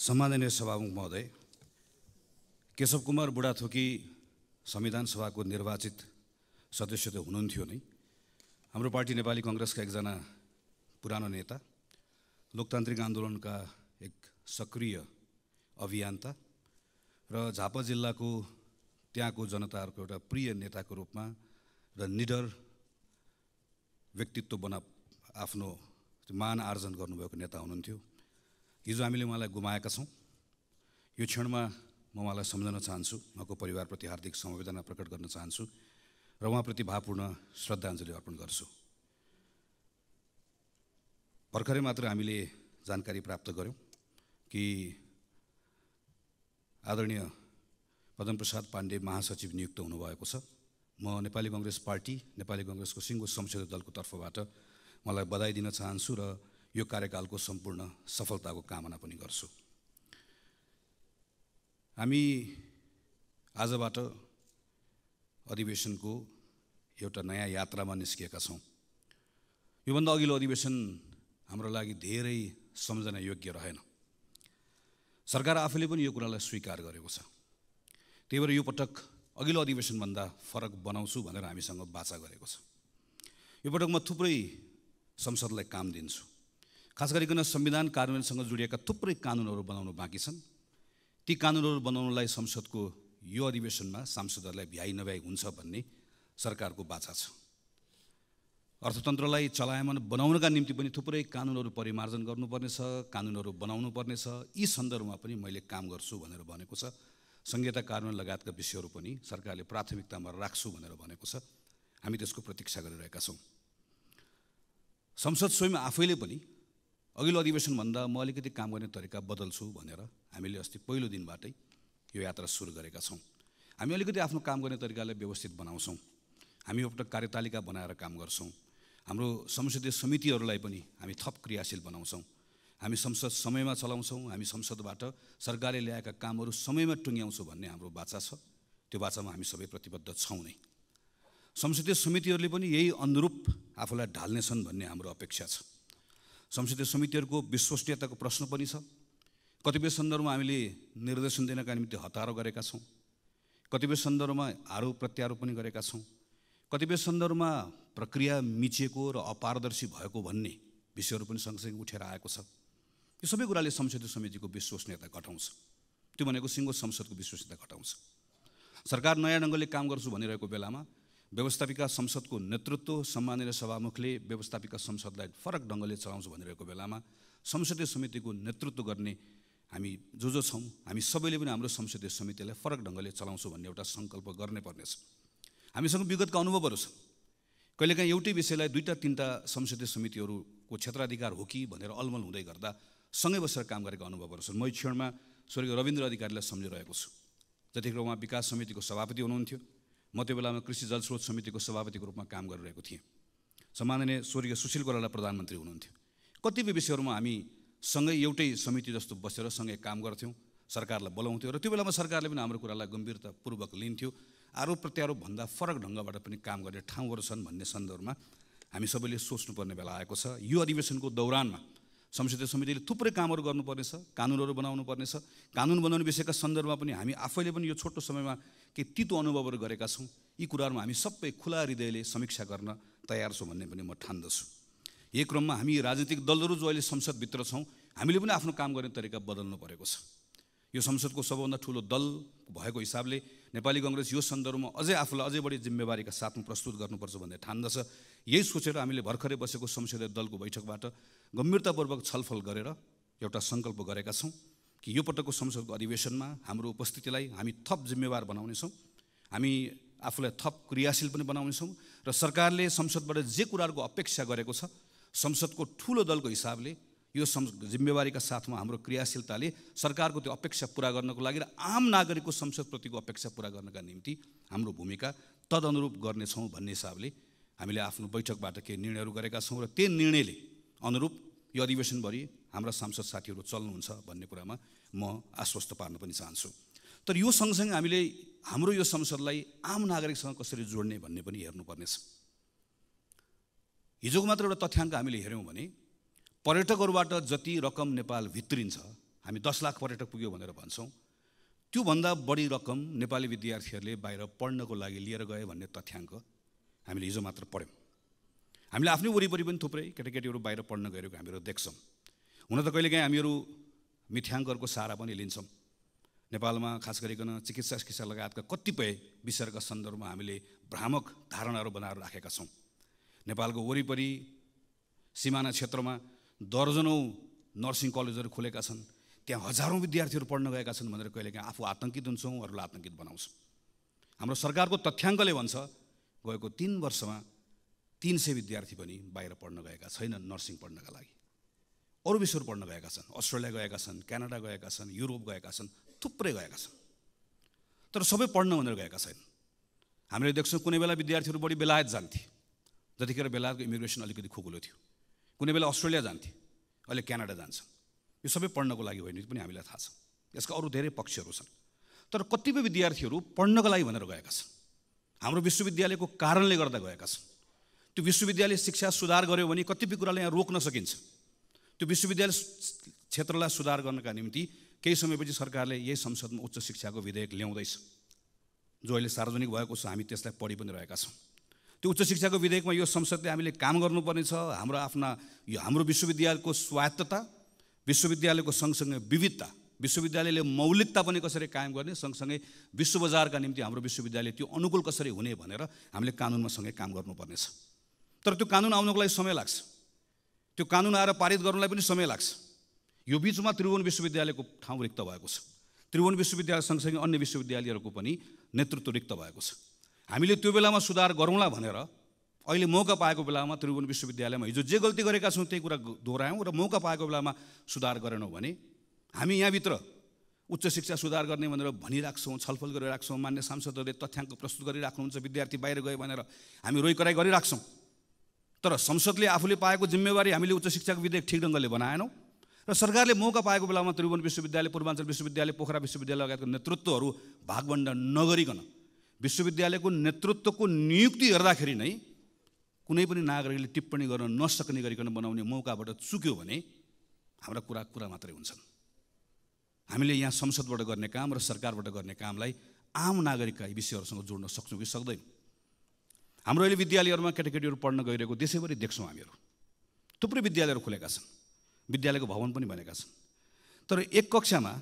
सम्माननीय सभामुख महोदय, केशव कुमार बुढाथोकी संविधान सभाको निर्वाचित सदस्य त हुनुहुन्थ्यो नै। हाम्रो पार्टी नेपाली कांग्रेसका एकजना पुरानो नेता, लोकतान्त्रिक आन्दोलनका एक सक्रिय अभियन्ता र झापा जिल्लाको त्यहाँको जनताहरूको एउटा प्रिय नेताको रूपमा र निडर व्यक्तित्व बना आफ्नो मान आर्जन गर्नुभएको नेता हुनुहुन्थ्यो। हिजो हामीले उहाँलाई गुमाएका छौँ। यो क्षणमा म उहाँलाई सम्झन चाहन्छु, उहाँको परिवारप्रति हार्दिक समवेदना प्रकट गर्न चाहन्छु र उहाँप्रति भावपूर्ण श्रद्धाञ्जली अर्पण गर्छु। भर्खरै मात्र हामीले जानकारी प्राप्त गर्यौँ कि आदरणीय पद्मप्रसाद पाण्डे महासचिव नियुक्त हुनुभएको छ। म नेपाली कांग्रेस पार्टी, नेपाली कांग्रेसको सिङ्गो संसदीय दलको तर्फबाट मलाई बधाई दिन चाहन्छु र यो कार्यकालको सम्पूर्ण सफलताको कामना पनि गर्छु। हामी आजबाट अधिवेशनको एउटा नयाँ यात्रामा निस्किएका छौँ। योभन्दा अघिल्लो अधिवेशन हाम्रो लागि धेरै सम्झना योग्य रहेन। सरकार आफैले पनि यो कुरालाई स्वीकार गरेको छ। त्यही भएर यो पटक अघिल्लो अधिवेशनभन्दा फरक बनाउँछु भनेर हामीसँग वाचा गरेको छ। यो पटक म थुप्रै संसदलाई काम दिन्छु। खास गरिकन संविधान कार्यान्वयनसँग जोडिएका थुप्रै कानुनहरू बनाउनु बाँकी छन्। ती कानुनहरू बनाउनलाई संसदको यो अधिवेशनमा सांसदहरूलाई भ्याइ नभ्याइ हुन्छ भन्ने सरकारको वाचा छ। अर्थतन्त्रलाई चलायमान बनाउनका निम्ति पनि थुप्रै कानुनहरू परिमार्जन गर्नुपर्नेछ, कानुनहरू बनाउनु पर्नेछ। यी सन्दर्भमा पनि मैले काम गर्छु भनेर भनेको छ। संहिता कार्यान्वयन लगायतका विषयहरू पनि सरकारले प्राथमिकतामा राख्छु भनेर भनेको छ। हामी त्यसको प्रतीक्षा गरिरहेका छौँ। संसद स्वयं आफैले पनि अघिल्लो अधिवेशनभन्दा म अलिकति काम गर्ने तरिका बदल्छु भनेर हामीले अस्ति पहिलो दिनबाटै यो यात्रा सुरु गरेका छौँ। हामी अलिकति आफ्नो काम गर्ने तरिकालाई व्यवस्थित बनाउँछौँ। हामी एउटा कार्यतालिका बनाएर काम गर्छौँ। हाम्रो संसदीय समितिहरूलाई पनि हामी थप क्रियाशील बनाउँछौँ। हामी संसद समयमा चलाउँछौँ। हामी संसदबाट सरकारले ल्याएका कामहरू समयमा टुङ्ग्याउँछौँ भन्ने हाम्रो वाचा छ। त्यो वाचामा हामी सबै प्रतिबद्ध छौँ नै। संसदीय समितिहरूले पनि यही अनुरूप आफूलाई ढाल्नेछन् भन्ने हाम्रो अपेक्षा छ। संसदीय समितिहरूको विश्वसनीयताको प्रश्न पनि छ। कतिपय सन्दर्भमा हामीले निर्देशन दिनका निम्ति हतारो गरेका छौँ। कतिपय सन्दर्भमा आरोप प्रत्यारोप पनि गरेका छौँ। कतिपय सन्दर्भमा प्रक्रिया मिचिएको र अपारदर्शी भएको भन्ने विषयहरू पनि सँगसँगै उठेर आएको छ। यो सबै कुराले संसदीय समितिको विश्वसनीयता घटाउँछ। त्यो भनेको सिङ्गो संसदको विश्वसनीयता घटाउँछ। सरकार नयाँ ढङ्गले काम गर्छु भनिरहेको बेलामा व्यवस्थापिका संसदको नेतृत्व सम्माननीय सभामुखले व्यवस्थापिका संसदलाई फरक ढङ्गले चलाउँछु भनिरहेको बेलामा संसदीय समितिको नेतृत्व गर्ने हामी जो छौँ, हामी सबैले पनि हाम्रो संसदीय समितिलाई फरक ढङ्गले चलाउँछु भन्ने एउटा सङ्कल्प गर्नै पर्नेछ। हामीसँग विगतका अनुभवहरू छन्। कहिलेकाहीँ एउटै विषयलाई दुईटा तिनवटा संसदीय समितिहरूको क्षेत्राधिकार हो कि भनेर अलमल हुँदै गर्दा सँगै बसेर काम गरेका अनुभवहरू छन्। म यो क्षणमा स्वर्गीय रविन्द्र अधिकारीलाई सम्झिरहेको छु। जतिखेर उहाँ विकास समितिको सभापति हुनुहुन्थ्यो, म त्यो बेलामा कृषि जलस्रोत समितिको सभापतिको रूपमा काम गरिरहेको थिएँ। सम्माननीय स्वर्गीय सुशील कोइराला प्रधानमन्त्री हुनुहुन्थ्यो। कतिपय विषयहरूमा हामी सँगै एउटै समिति जस्तो बसेर सँगै काम गर्थ्यौँ, सरकारलाई बोलाउँथ्यौँ र त्यो बेलामा सरकारले पनि हाम्रो कुरालाई गम्भीरतापूर्वक लिन्थ्यो। आरोप प्रत्यारोपभन्दा फरक ढङ्गबाट पनि काम गर्ने ठाउँहरू छन् भन्ने सन्दर्भमा हामी सबैले सोच्नुपर्ने बेला आएको छ। यो अधिवेशनको दौरानमा संसदीय समितिले थुप्रै कामहरू गर्नुपर्नेछ, कानुनहरू बनाउनु पर्नेछ। कानुन बनाउने विषयका सन्दर्भमा पनि हामी आफैले पनि यो छोटो समयमा केही तितो अनुभवहरू गरेका छौँ। यी कुराहरूमा हामी सबै खुला हृदयले समीक्षा गर्न तयार छौँ भन्ने पनि म ठान्दछु। यही क्रममा हामी राजनीतिक दलहरू जो अहिले संसदभित्र छौँ, हामीले पनि आफ्नो काम गर्ने तरिका बदल्नु परेको छ। यो संसदको सबभन्दा ठुलो दल भएको हिसाबले नेपाली कांग्रेस यो सन्दर्भमा अझै आफूलाई अझै बढी जिम्मेवारीका साथमा प्रस्तुत गर्नुपर्छ भन्ने ठान्दछ। यही सोचेर हामीले भर्खरै बसेको संसदीय दलको बैठकबाट गम्भीरतापूर्वक छलफल गरेर एउटा सङ्कल्प गरेका छौँ कि यो पटकको संसदको अधिवेशनमा हाम्रो उपस्थितिलाई हामी थप जिम्मेवार बनाउनेछौँ। हामी आफूलाई थप क्रियाशील पनि बनाउनेछौँ र सरकारले संसदबाट जे कुराहरूको अपेक्षा गरेको छ, संसदको ठुलो दलको हिसाबले यो जिम्मेवारीका साथमा हाम्रो क्रियाशीलताले सरकारको त्यो अपेक्षा पुरा गर्नको लागि र आम नागरिकको संसदप्रतिको अपेक्षा पुरा गर्नका निम्ति हाम्रो भूमिका तदनुरूप गर्नेछौँ भन्ने हिसाबले हामीले आफ्नो बैठकबाट केही निर्णयहरू गरेका छौँ र त्यो निर्णयले अनुरूप यो अधिवेशनभरि हाम्रा सांसद साथीहरू चल्नुहुन्छ भन्ने कुरामा म आश्वस्त पार्न पनि चाहन्छु। तर यो सँगसँगै हामीले हाम्रो यो संसदलाई आम नागरिकसँग कसरी जोड्ने भन्ने पनि हेर्नुपर्नेछ। हिजोको मात्र एउटा तथ्याङ्क हामीले हेऱ्यौँ भने पर्यटकहरूबाट जति रकम नेपाल भित्रिन्छ हामी 10 लाख पर्यटक पुग्यो भनेर भन्छौँ, त्योभन्दा बढी रकम नेपाली विद्यार्थीहरूले बाहिर पढ्नको लागि लिएर गए भन्ने तथ्याङ्क हामीले हिजो मात्र पढ्यौँ। हामीले आफ्नै वरिपरि पनि थुप्रै केटाकेटीहरू बाहिर पढ्न गएको हामीहरू देख्छौँ। हुन त कहिलेकाहीँ हामीहरू मिथ्याङ्कहरूको सहारा पनि लिन्छौँ। नेपालमा खास गरिकन चिकित्सा लगायतका कतिपय विषयका सन्दर्भमा हामीले भ्रामक धारणाहरू बनाएर राखेका छौँ। नेपालको वरिपरि सिमाना क्षेत्रमा दर्जनौँ नर्सिङ कलेजहरू खुलेका छन्, त्यहाँ हजारौँ विद्यार्थीहरू पढ्न गएका छन् भनेर कहिलेकाहीँ आफू आतङ्कित हुन्छौँ, अरूलाई आतङ्कित बनाउँछौँ। हाम्रो सरकारको तथ्याङ्कले भन्छ गएको 3 वर्षमा 300 विद्यार्थी पनि बाहिर पढ्न गएका छैनन् नर्सिङ पढ्नका लागि। अरू विषयहरू पढ्न गएका छन्, अस्ट्रेलिया गएका छन्, क्यानाडा गएका छन्, युरोप गएका छन्, थुप्रै गएका छन्, तर सबै पढ्न भनेर गएका छैनन्। हामीले देख्छौँ कुनै बेला विद्यार्थीहरू बढी बेलायत जान्थे, जतिखेर बेलायतको इमिग्रेसन अलिकति खुकुलो थियो। कुनै बेला अस्ट्रेलिया जान्थे, अहिले क्यानाडा जान्छ। यो सबै पढ्नको लागि होइन पनि हामीलाई थाहा छ। यसका अरू धेरै पक्षहरू छन्, तर कतिपय विद्यार्थीहरू पढ्नका लागि भनेर गएका छन्। हाम्रो विश्वविद्यालयको कारणले गर्दा गएका छन्। त्यो विश्वविद्यालय शिक्षा सुधार गर्यो भने कतिपय कुरालाई यहाँ रोक्न सकिन्छ। त्यो विश्वविद्यालय क्षेत्रलाई सुधार गर्नका निम्ति केही समयपछि सरकारले यही संसदमा उच्च शिक्षाको विधेयक ल्याउँदैछ, जो अहिले सार्वजनिक भएको छ। हामी त्यसलाई पढि पनि रहेका छौँ। त्यो उच्च शिक्षाको विधेयकमा यो संसदले हामीले काम गर्नुपर्ने छ। हाम्रो विश्वविद्यालयको स्वायत्तता, विश्वविद्यालयको सँगसँगै विविधता, विश्वविद्यालयले मौलिकता पनि कसरी कायम गर्ने, सँगसँगै विश्व बजारका निम्ति हाम्रो विश्वविद्यालय त्यो अनुकूल कसरी हुने भनेर हामीले कानुनमा सँगै काम गर्नुपर्नेछ। तर त्यो कानुन आउनको लागि समय लाग्छ। त्यो कानुन आएर पारित गर्नलाई पनि समय लाग्छ। यो बिचमा त्रिभुवन विश्वविद्यालयको ठाउँ रिक्त भएको छ। त्रिभुवन विश्वविद्यालय सँगसँगै अन्य विश्वविद्यालयहरूको पनि नेतृत्व रिक्त भएको छ। हामीले त्यो बेलामा सुधार गरौँला भनेर अहिले मौका पाएको बेलामा त्रिभुवन विश्वविद्यालयमा हिजो जे गल्ती गरेका छौँ त्यही कुरा दोहोऱ्यायौँ र मौका पाएको बेलामा सुधार गरेनौँ भने हामी यहाँभित्र उच्च शिक्षा सुधार गर्ने भनेर भनिराख्छौँ, छलफल गरिराख्छौँ, मान्य सांसदहरूले तथ्याङ्क प्रस्तुत गरिराख्नुहुन्छ, विद्यार्थी बाहिर गए भनेर हामी रोइकराइ गरिराख्छौँ। तर संसदले आफूले पाएको जिम्मेवारी हामीले उच्च शिक्षाको विधेयक ठिक ढङ्गले बनाएनौँ र सरकारले मौका पाएको बेलामा त्रिभुवन विश्वविद्यालय, पूर्वाञ्चल विश्वविद्यालय, पोखरा विश्वविद्यालय लगायतको नेतृत्वहरू भागवण्ड नगरिकन विश्वविद्यालयको नेतृत्वको नियुक्ति हेर्दाखेरि नै कुनै पनि नागरिकले टिप्पणी गर्न नसक्ने गरिकन बनाउने मौकाबाट चुक्यो भने हाम्रा कुरा मात्रै हुन्छन्। हामीले यहाँ संसदबाट गर्ने काम र सरकारबाट गर्ने कामलाई आम नागरिकका विषयहरूसँग जोड्न सक्छौँ कि सक्दैनौँ। हाम्रो अहिले विद्यालयहरूमा केटाकेटीहरू पढ्न गइरहेको देशैभरि देख्छौँ हामीहरू। थुप्रै विद्यालयहरू खुलेका छन्, विद्यालयको भवन पनि बनेका छन्। तर एक कक्षामा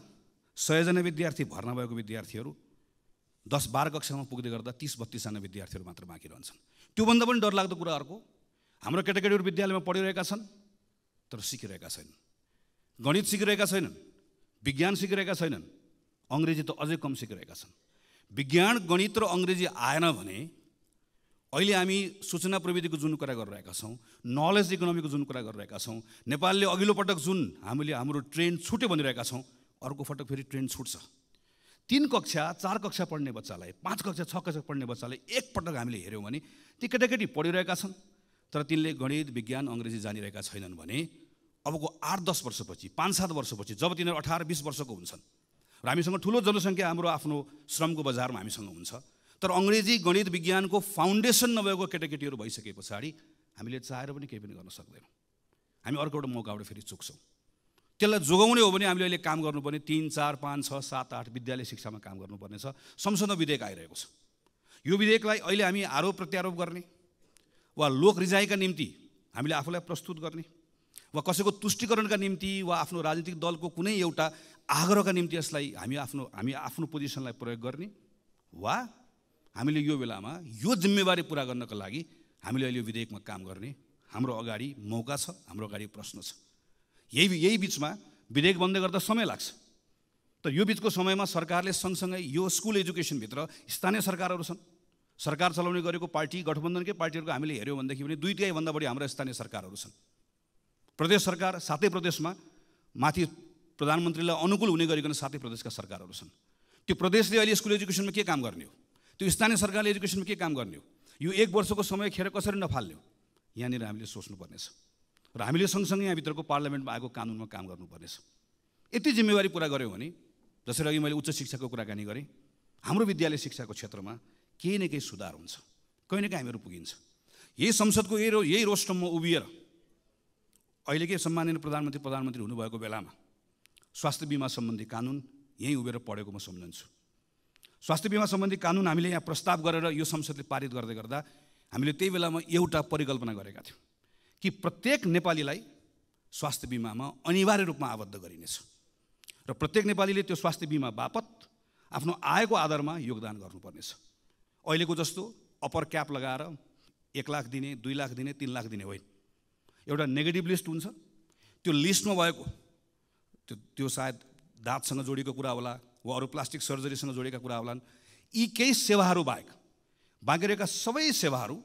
100 जना विद्यार्थी भर्ना भएको विद्यार्थीहरू 10-12 कक्षामा पुग्दै गर्दा 30-32 जना विद्यार्थीहरू मात्र बाँकी रहन्छन्। त्योभन्दा पनि डरलाग्दो कुरा अर्को, हाम्रो केटाकेटीहरू विद्यालयमा पढिरहेका छन् तर सिकिरहेका छैनन्। गणित सिकिरहेका छैनन्, विज्ञान सिकिरहेका छैनन्, अङ्ग्रेजी त अझै कम सिकिरहेका छन्। विज्ञान, गणित र अङ्ग्रेजी आएन भने अहिले हामी सूचना प्रविधिको जुन कुरा गरिरहेका छौँ, नलेज इकोनोमीको जुन कुरा गरिरहेका छौँ, नेपालले अघिल्लो पटक जुन हाम्रो ट्रेन छुट्यो भनिरहेका छौँ, अर्को पटक फेरि ट्रेन छुट्छ। 3 कक्षा 4 कक्षा पढ्ने बच्चालाई, 5 कक्षा 6 कक्षा पढ्ने बच्चालाई एकपटक हामीले हेऱ्यौँ भने ती केटाकेटी पढिरहेका छन् तर तिनले गणित, विज्ञान, अङ्ग्रेजी जानिरहेका छैनन् भने अबको 8-10 वर्षपछि, 5-7 वर्षपछि जब तिनीहरू 18-20 वर्षको हुन्छन् र हामीसँग ठुलो जनसङ्ख्या हाम्रो आफ्नो श्रमको बजारमा हामीसँग हुन्छ, तर अङ्ग्रेजी, गणित, विज्ञानको फाउन्डेसन नभएको केटाकेटीहरू भइसके पछाडि हामीले चाहेर पनि केही पनि गर्न सक्दैनौँ। हामी अर्को एउटा मौकाबाट फेरि चुक्छौँ। त्यसलाई जोगाउने हो भने हामीले अहिले काम गर्नुपर्ने 3, 4, 5, 6, 7, 8 विद्यालय शिक्षामा काम गर्नुपर्ने छ। संसदमा विधेयक आइरहेको छ। यो विधेयकलाई अहिले हामी आरोप प्रत्यारोप गर्ने वा लोक रिजाइका निम्ति हामीले आफूलाई प्रस्तुत गर्ने वा कसैको तुष्टिकरणका निम्ति वा आफ्नो राजनीतिक दलको कुनै एउटा आग्रहका निम्ति यसलाई हामी आफ्नो पोजिसनलाई प्रयोग गर्ने वा हामीले यो बेलामा यो जिम्मेवारी पुरा गर्नका लागि हामीले अहिले यो विधेयकमा काम गर्ने हाम्रो अगाडि मौका छ, हाम्रो अगाडि प्रश्न छ। यही बिचमा विधेयक बन्दै गर्दा समय लाग्छ। तर यो बिचको समयमा सरकारले सँगसँगै यो स्कुल एजुकेसनभित्र स्थानीय सरकारहरू छन्, सरकार चलाउने गरेको पार्टी, गठबन्धनकै पार्टीहरूको हामीले हेऱ्यौँ भनेदेखि पनि 2/3 बढी हाम्रा स्थानीय सरकारहरू छन्। प्रदेश सरकार 7 प्रदेशमा माथि प्रधानमन्त्रीलाई अनुकूल हुने गरिकन 7 प्रदेशका सरकारहरू छन्। त्यो प्रदेशले अहिले स्कुल एजुकेसनमा के काम गर्ने हो, त्यो स्थानीय सरकारले एजुकेसनमा के काम गर्ने हो, यो 1 वर्षको समय खेर कसरी नफाल्ने हो, यहाँनिर हामीले सोच्नुपर्नेछ र हामीले सँगसँगै यहाँभित्रको पार्लियामेन्टमा आएको कानुनमा काम गर्नुपर्नेछ। यति जिम्मेवारी पुरा गऱ्यौँ भने जसरी अघि मैले उच्च शिक्षाको कुराकानी गरेँ, हाम्रो विद्यालय शिक्षाको क्षेत्रमा केही न केही सुधार हुन्छ, कहीँ न कहीँ हामीहरू पुगिन्छ। यही संसदको यही रोस्टममा उभिएर अहिलेकै सम्माननीय प्रधानमन्त्री हुनुभएको बेलामा स्वास्थ्य बिमा सम्बन्धी कानुन यहीँ उभिएर पढेको म सम्झन्छु। स्वास्थ्य बिमा सम्बन्धी कानुन हामीले यहाँ प्रस्ताव गरेर यो संसदले पारित गर्दै गर्दा हामीले त्यही बेलामा एउटा परिकल्पना गरेका थियौँ कि प्रत्येक नेपालीलाई स्वास्थ्य बिमामा अनिवार्य रूपमा आबद्ध गरिनेछ र प्रत्येक नेपालीले त्यो स्वास्थ्य बिमा बापत आफ्नो आयको आधारमा योगदान गर्नुपर्नेछ। अहिलेको जस्तो अप्पर क्याप लगाएर 1 लाख दिने, 2 लाख दिने, 3 लाख दिने होइन। एउटा नेगेटिभ लिस्ट हुन्छ, त्यो लिस्टमा भएको त्यो सायद दाँतसँग जोडिएको कुरा होला वा अरू प्लास्टिक सर्जरीसँग जोडिएका कुरा होलान्। यी केही सेवाहरू बाहेक बाँकी रहेका सबै सेवाहरू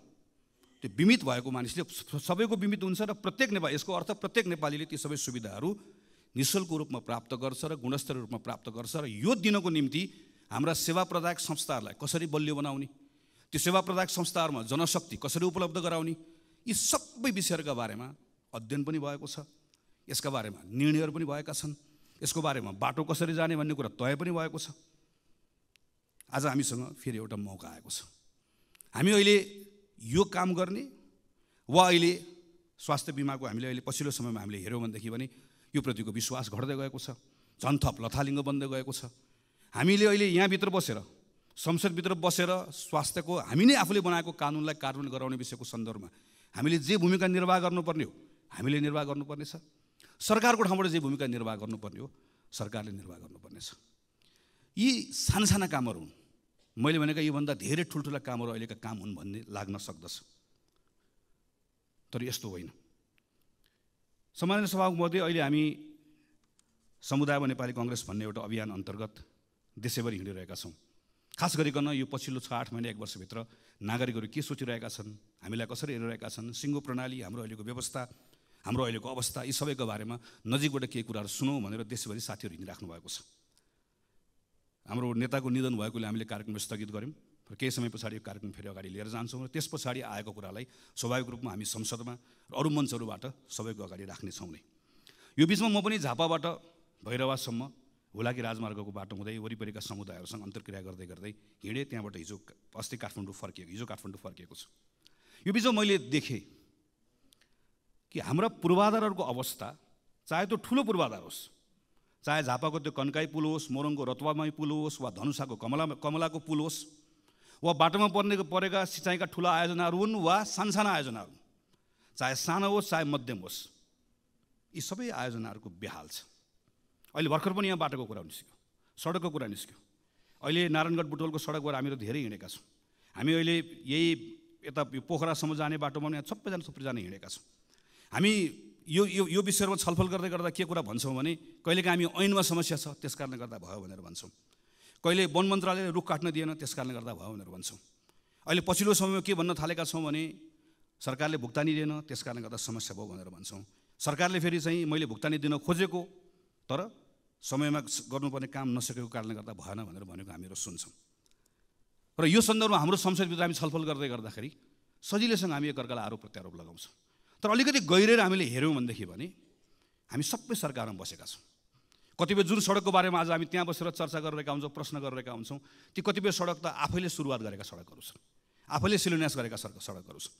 त्यो बिमित भएको मानिसले सबैको बिमित हुन्छ र प्रत्येक नेपाली, यसको अर्थ प्रत्येक नेपालीले ती सबै सुविधाहरू निःशुल्क रूपमा प्राप्त गर्छ र गुणस्तरीय रूपमा प्राप्त गर्छ। र यो दिनको निम्ति हाम्रा सेवा प्रदायक संस्थाहरूलाई कसरी बलियो बनाउने, त्यो सेवा प्रदायक संस्थाहरूमा जनशक्ति कसरी उपलब्ध गराउने, यी सबै विषयहरूका बारेमा अध्ययन पनि भएको छ, यसका बारेमा निर्णयहरू पनि भएका छन्, यसको बारेमा बाटो कसरी जाने भन्ने कुरा तय पनि भएको छ। आज हामीसँग फेरि एउटा मौका आएको छ। हामी अहिले यो काम गर्ने वा अहिले स्वास्थ्य बिमाको हामीले अहिले पछिल्लो समयमा हामीले हेऱ्यौँ भनेदेखि भने यो प्रतिको विश्वास घट्दै गएको छ, झन् थप लथालिङ्ग बन्दै गएको छ। हामीले अहिले यहाँभित्र बसेर, संसदभित्र बसेर स्वास्थ्यको हामी नै आफूले बनाएको कानुनलाई कार्यान्वयन गराउने विषयको सन्दर्भमा हामीले जे भूमिका निर्वाह गर्नुपर्ने हो हामीले निर्वाह गर्नुपर्नेछ। सरकारको ठाउँबाट जे भूमिका निर्वाह गर्नुपर्ने हो सरकारले निर्वाह गर्नुपर्नेछ। यी साना कामहरू हुन्। मैले भनेका योभन्दा धेरै ठुल्ठुला कामहरू अहिलेका काम हुन् भन्ने लाग्न सक्दछ, तर यस्तो होइन। सम्माननीय सभामुख महोदय, अहिले हामी समुदायमा नेपाली कङ्ग्रेस भन्ने एउटा अभियान अन्तर्गत देशैभरि हिँडिरहेका छौँ। खास गरिकन यो पछिल्लो 6-8 महिना 1 वर्षभित्र नागरिकहरू के सोचिरहेका छन्, हामीलाई कसरी हेरिरहेका छन्, सिङ्गो प्रणाली, हाम्रो अहिलेको व्यवस्था, हाम्रो अहिलेको अवस्था, यी सबैको बारेमा नजिकबाट केही कुराहरू सुनौँ भनेर देशभरि साथीहरू हिँडिराख्नु भएको छ। हाम्रो नेताको निधन भएकोले हामीले कार्यक्रम स्थगित गऱ्यौँ र केही समय पछाडि यो कार्यक्रम फेरि अगाडि लिएर जान्छौँ र त्यस पछाडि आएको कुरालाई स्वाभाविक रूपमा हामी संसदमा र अरू मञ्चहरूबाट सबैको अगाडि राख्नेछौँ नै। यो बिचमा म पनि झापाबाट भैरवासम्म हुलाकी राजमार्गको बाटो हुँदै वरिपरिका समुदायहरूसँग अन्तर्क्रिया गर्दै गर्दै हिँडेँ। त्यहाँबाट अस्ति काठमाडौँ फर्किएको छु। यो बिचमा मैले देखेँ कि हाम्रा पूर्वाधारहरूको अवस्था, चाहे त्यो ठुलो पूर्वाधार होस्, चाहे झापाको त्यो कन्काई पुल होस्, मोरङको रतुवामाई पुल होस्, वा धनुषाको कमलाको पुल होस्, वा बाटोमा परेका सिँचाइका ठुला आयोजनाहरू हुन् वा साना आयोजनाहरू, चाहे सानो होस् चाहे मध्यम होस्, यी सबै आयोजनाहरूको बेहाल छ। अहिले भर्खर पनि यहाँ बाटोको कुरा निस्क्यो, सडकको कुरा निस्क्यो। अहिले नारायणगढ बुटवलको सडकबाट हामीहरू धेरै हिँडेका छौँ। हामी अहिले यही यता पोखरासम्म जाने बाटोमा यहाँ सबैजना हिँडेका छौँ। हामी यो विषयमा छलफल गर्दै गर्दा के कुरा भन्छौँ भने कहिलेकाहीँ हामी ऐनमा समस्या छ त्यस कारणले गर्दा भयो भनेर भन्छौँ, कहिले वन मन्त्रालयले रुख काट्न दिएन त्यस कारणले गर्दा भयो भनेर भन्छौँ। अहिले पछिल्लो समयमा के भन्न थालेका छौँ भने सरकारले भुक्तानी दिएन त्यस कारणले गर्दा समस्या भयो भनेर भन्छौँ। सरकारले फेरि चाहिँ मैले भुक्तानी दिन खोजेको तर समयमा गर्नुपर्ने काम नसकेको कारणले गर्दा भएन भनेर भनेको हामीहरू सुन्छौँ। र यो सन्दर्भमा हाम्रो संसदभित्र हामी छलफल गर्दै गर्दाखेरि सजिलैसँग हामी एकअर्कालाई आरोप प्रत्यारोप लगाउँछौँ। तर अलिकति गहिरेर हामीले हेऱ्यौँ भनेदेखि भने हामी सबै सरकारमा बसेका छौँ। कतिपय जुन सडकको बारेमा आज हामी त्यहाँ बसेर चर्चा गरिरहेका हुन्छौँ, प्रश्न गरिरहेका हुन्छौँ, ती कतिपय सडक त आफैले सुरुवात गरेका सडकहरू छन्, आफैले शिलान्यास गरेका सडकहरू छन्।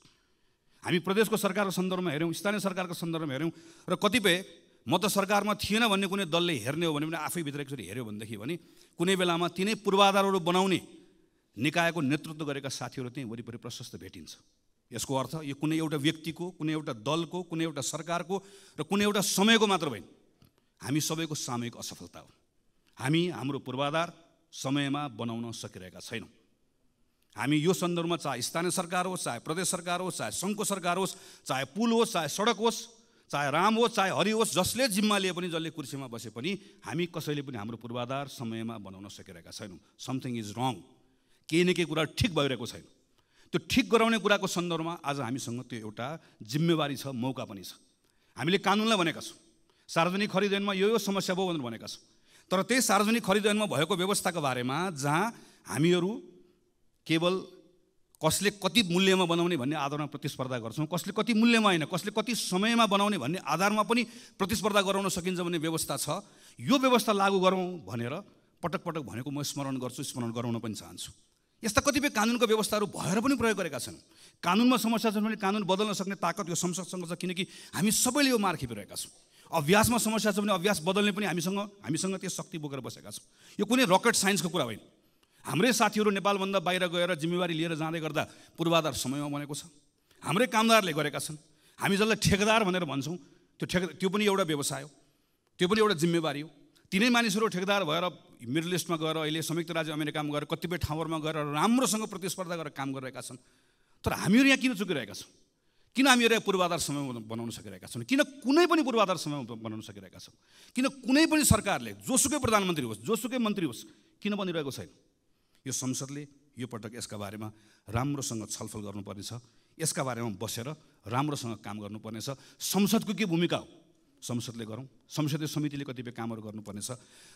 हामी प्रदेशको सरकारको सन्दर्भमा हेऱ्यौँ, स्थानीय सरकारको सन्दर्भमा हेऱ्यौँ, र कतिपय म त सरकारमा थिएन भन्ने कुनै दलले हेर्ने हो भने पनि आफैभित्र एकचोटि हेऱ्यो भनेदेखि भने कुनै बेलामा तिनै पूर्वाधारहरू बनाउने निकायको नेतृत्व गरेका साथीहरू त्यहीँ वरिपरि प्रशस्त भेटिन्छ। यसको अर्थ यो कुनै एउटा व्यक्तिको, कुनै एउटा दलको, कुनै एउटा सरकारको र कुनै एउटा समयको मात्र होइन, हामी सबैको सामूहिक असफलता हो। हामी हाम्रो पूर्वाधार समयमा बनाउन सकिरहेका छैनौँ। हामी यो सन्दर्भमा चाहे स्थानीय सरकार होस्, चाहे प्रदेश सरकार होस्, चाहे सङ्घको सरकार होस्, चाहे पुल होस्, चाहे सडक होस्, चाहे राम होस्, चाहे हरि होस्, जसले जिम्मा लिए पनि, जसले कुर्सीमा बसे पनि हामी कसैले पनि हाम्रो पूर्वाधार समयमा बनाउन सकिरहेका छैनौँ। समथिङ इज रङ। केही न केही कुरा ठिक भइरहेको छैन। त्यो ठिक गराउने कुराको सन्दर्भमा आज हामीसँग त्यो एउटा जिम्मेवारी छ, मौका पनि छ। हामीले कानुनलाई भनेका छौँ सार्वजनिक खरिद ऐनमा यो समस्या भयो भनेर भनेका छौँ, तर त्यही सार्वजनिक खरिद ऐनमा भएको व्यवस्थाको बारेमा जहाँ हामीहरू केवल कसले कति मूल्यमा बनाउने भन्ने आधारमा प्रतिस्पर्धा गर्छौँ, कसले कति मूल्यमा होइन, कसले कति समयमा बनाउने भन्ने आधारमा पनि प्रतिस्पर्धा गराउन सकिन्छ भन्ने व्यवस्था छ। यो व्यवस्था लागू गरौँ भनेर पटक पटक भनेको म स्मरण गर्छु, स्मरण गराउन पनि चाहन्छु। यस्ता कतिपय कानुनको व्यवस्थाहरू भएर पनि प्रयोग गरेका छन्। कानुनमा समस्या छ भने कानुन बदल्न सक्ने ताकत यो संसदसँग छ, किनकि हामी सबैले यो मार खेपिरहेका छौँ। अभ्यासमा समस्या छ भने अभ्यास बदल्ने पनि हामीसँग त्यो शक्ति बोकेर बसेका छौँ। यो कुनै रकेट साइन्सको कुरा होइन। हाम्रै साथीहरू नेपालभन्दा बाहिर गएर जिम्मेवारी लिएर जाँदै गर्दा पूर्वाधार समयमा बनेको छ। हाम्रै कामदारले गरेका छन्। हामी जसलाई ठेकेदार भनेर भन्छौँ त्यो पनि एउटा व्यवसाय हो, त्यो पनि एउटा जिम्मेवारी हो। तिनै मानिसहरू ठेकेदार भएर मिडल इस्टमा गएर अहिले संयुक्त राज्य अमेरिकामा गएर कतिपय ठाउँहरूमा गएर राम्रोसँग प्रतिस्पर्धा गरेर काम गरिरहेका छन्। तर हामीहरू यहाँ किन चुकिरहेका छौँ? किन हामीहरू पूर्वाधार समय बनाउन सकिरहेका छौँ? किन कुनै पनि पूर्वाधार समय बनाउन सकिरहेका छौँ? किन कुनै पनि सरकारले जोसुकै प्रधानमन्त्री होस्, जोसुकै मन्त्री होस्, किन बनिरहेको छैन? यो संसदले यो पटक यसका बारेमा राम्रोसँग छलफल गर्नुपर्नेछ। यसका बारेमा बसेर राम्रोसँग काम गर्नुपर्नेछ। संसदको के भूमिका हो संसदले गरौँ। संसदीय समितिले कतिपय कामहरू गर्नुपर्नेछ।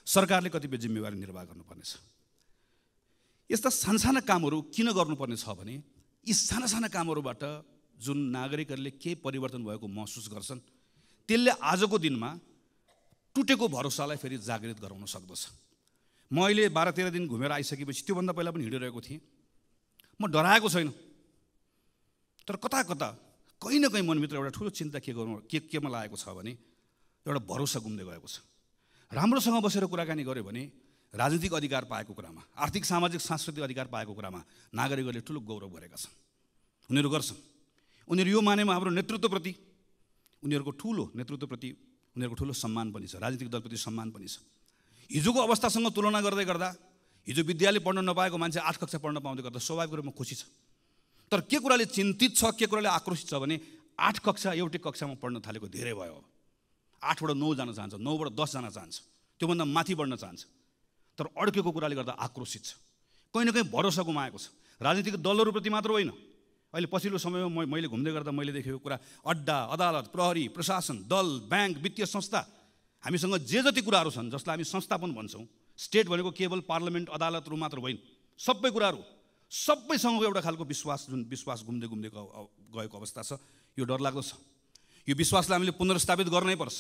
सरकारले कतिपय जिम्मेवारी निर्वाह गर्नुपर्नेछ। यस्ता साना कामहरू किन गर्नुपर्ने छ भने यी साना कामहरूबाट जुन नागरिकहरूले केही परिवर्तन भएको महसुस गर्छन् त्यसले आजको दिनमा टुटेको भरोसालाई फेरि जागृत गराउन सक्दछ। म अहिले 12-13 दिन घुमेर आइसकेपछि त्योभन्दा पहिला पनि हिँडिरहेको थिएँ। म डराएको छैन, तर कता कहीँ न कहीँ मनभित्र एउटा ठुलो चिन्ता केमा लागेको छ भने एउटा भरोसा गुम्दै गएको छ। राम्रोसँग बसेर कुराकानी गऱ्यो भने राजनीतिक अधिकार पाएको कुरामा, आर्थिक सामाजिक सांस्कृतिक अधिकार पाएको कुरामा नागरिकहरूले ठुलो गौरव गरेका छन्। उनीहरू गर्छन्। उनीहरू यो मानेमा हाम्रो नेतृत्वप्रति उनीहरूको ठुलो सम्मान पनि छ, राजनीतिक दलप्रति सम्मान पनि छ। हिजोको अवस्थासँग तुलना गर्दै गर्दा हिजो विद्यालय पढ्न नपाएको मान्छे 8 कक्षा पढ्न पाउँदै गर्दा स्वाभाविक रूपमा खुसी छ। तर के कुराले चिन्तित छ, के कुराले आक्रोशित छ भने 8 कक्षा एउटै कक्षामा पढ्न थालेको धेरै भयो। 8 बाट 9 जान चाहन्छ, 9 बाट 10 जान चाहन्छ, त्योभन्दा माथि बढ्न चाहन्छ। तर अड्केको कुराले गर्दा आक्रोशित छ, कहीँ न कहीँ भरोसा गुमाएको छ। राजनीतिक दलहरूप्रति मात्र होइन, अहिले पछिल्लो समयमा मैले घुम्दै गर्दा मैले देखेको कुरा अड्डा, अदालत, प्रहरी, प्रशासन, दल, ब्याङ्क, वित्तीय संस्था, हामीसँग जे जति कुराहरू छन् जसलाई हामी संस्था पनि भन्छौँ। स्टेट भनेको केवल पार्लियामेन्ट, अदालतहरू मात्र होइन, सबै कुराहरू सबैसँगको एउटा खालको विश्वास गुम्दै गएको अवस्था छ। यो डरलाग्दो छ। यो विश्वासलाई हामीले पुनर्स्थापित गर्नै पर्छ।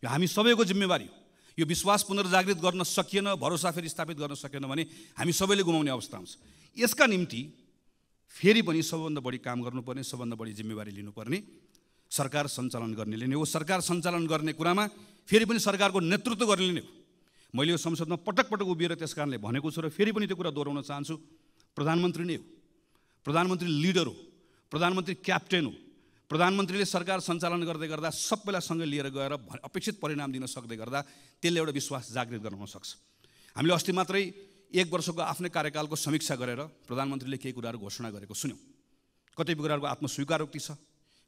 यो हामी सबैको जिम्मेवारी हो। यो विश्वास पुनर्जागृत गर्न सकिएन, भरोसा फेरि स्थापित गर्न सकेन भने हामी सबैले गुमाउने अवस्था आउँछ। यसका निम्ति फेरि पनि सबभन्दा बढी काम गर्नुपर्ने, सबभन्दा बढी जिम्मेवारी लिनुपर्ने सरकार सञ्चालन गर्नेले नै हो। सरकार सञ्चालन गर्ने कुरामा फेरि पनि सरकारको नेतृत्व गर्नेले नै हो। मैले यो संसदमा पटक उभिएर त्यस कारणले भनेको छु र फेरि पनि त्यो कुरा दोहोऱ्याउन चाहन्छु। प्रधानमन्त्री नै हो, प्रधानमन्त्री लिडर हो, प्रधानमन्त्री क्याप्टेन हो। प्रधानमन्त्रीले सरकार सञ्चालन गर्दै गर्दा सबैलाई सँगै लिएर गएर अपेक्षित परिणाम दिन सक्दै गर्दा त्यसले एउटा विश्वास जागृत गराउन सक्छ। हामीले अस्ति मात्रै 1 वर्षको आफ्नै कार्यकालको समीक्षा गरेर प्रधानमन्त्रीले केही कुराहरू घोषणा गरेको सुन्यौँ। कतिपय कुराहरूको आत्मस्वीकारोक्ति छ,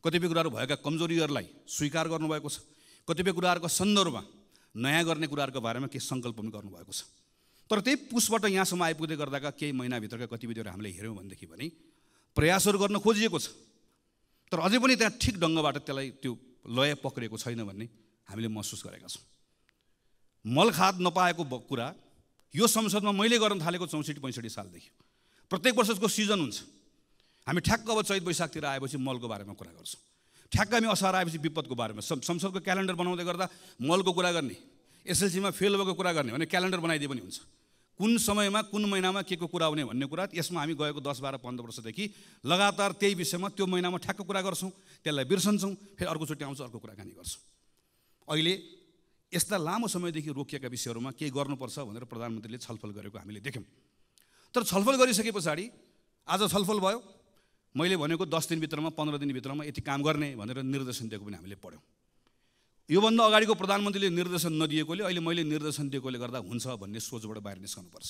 कतिपय कुराहरू भएका कमजोरीहरूलाई स्वीकार गर्नुभएको छ, कतिपय कुराहरूको सन्दर्भमा नयाँ गर्ने कुराहरूको बारेमा केही सङ्कल्प पनि गर्नुभएको छ। तर त्यही पुसबाट यहाँसम्म आइपुग्दै गर्दाका केही महिनाभित्रका गतिविधिहरू हामीले हेऱ्यौँ भनेदेखि भने प्रयासहरू गर्न खोजिएको छ, तर अझै पनि त्यहाँ ठिक ढङ्गबाट त्यसलाई त्यो लय पक्रिएको छैन भन्ने हामीले महसुस गरेका छौँ। मलखाद नपाएको कुरा यो संसदमा मैले गर्न थालेको 64-65 सालदेखि प्रत्येक वर्षको सिजन हुन्छ। हामी ठ्याक्क अब चैत वैशाखतिर आएपछि मलको बारेमा कुरा गर्छौँ। ठ्याक्क हामी असार आएपछि विपदको बारेमा संसदको क्यालेन्डर बनाउँदै गर्दा मलको कुरा गर्ने, एसएलसीमा फेल भएको कुरा गर्ने भने क्यालेन्डर बनाइदिए पनि हुन्छ। कुन समयमा कुन महिनामा के को कुरा हुने भन्ने कुरा यसमा हामी गएको 10-12-15 वर्षदेखि लगातार त्यही विषयमा त्यो महिनामा ठ्याक्क कुरा गर्छौँ, त्यसलाई बिर्सन्छौँ, फेरि अर्कोचोटि आउँछ अर्को कुराकानी गर्छौँ। अहिले यस्ता लामो समयदेखि रोकिएका विषयहरूमा केही गर्नुपर्छ भनेर प्रधानमन्त्रीले छलफल गरेको हामीले देख्यौँ। तर छलफल गरिसके पछाडि आज छलफल भयो, मैले भनेको 10 दिनभित्रमा 15 दिनभित्रमा यति काम गर्ने भनेर निर्देशन दिएको पनि हामीले पढ्यौँ। योभन्दा अगाडिको प्रधानमन्त्रीले निर्देशन नदिएकोले अहिले मैले निर्देशन दिएकोले गर्दा हुन्छ भन्ने सोचबाट बाहिर निस्कनुपर्छ।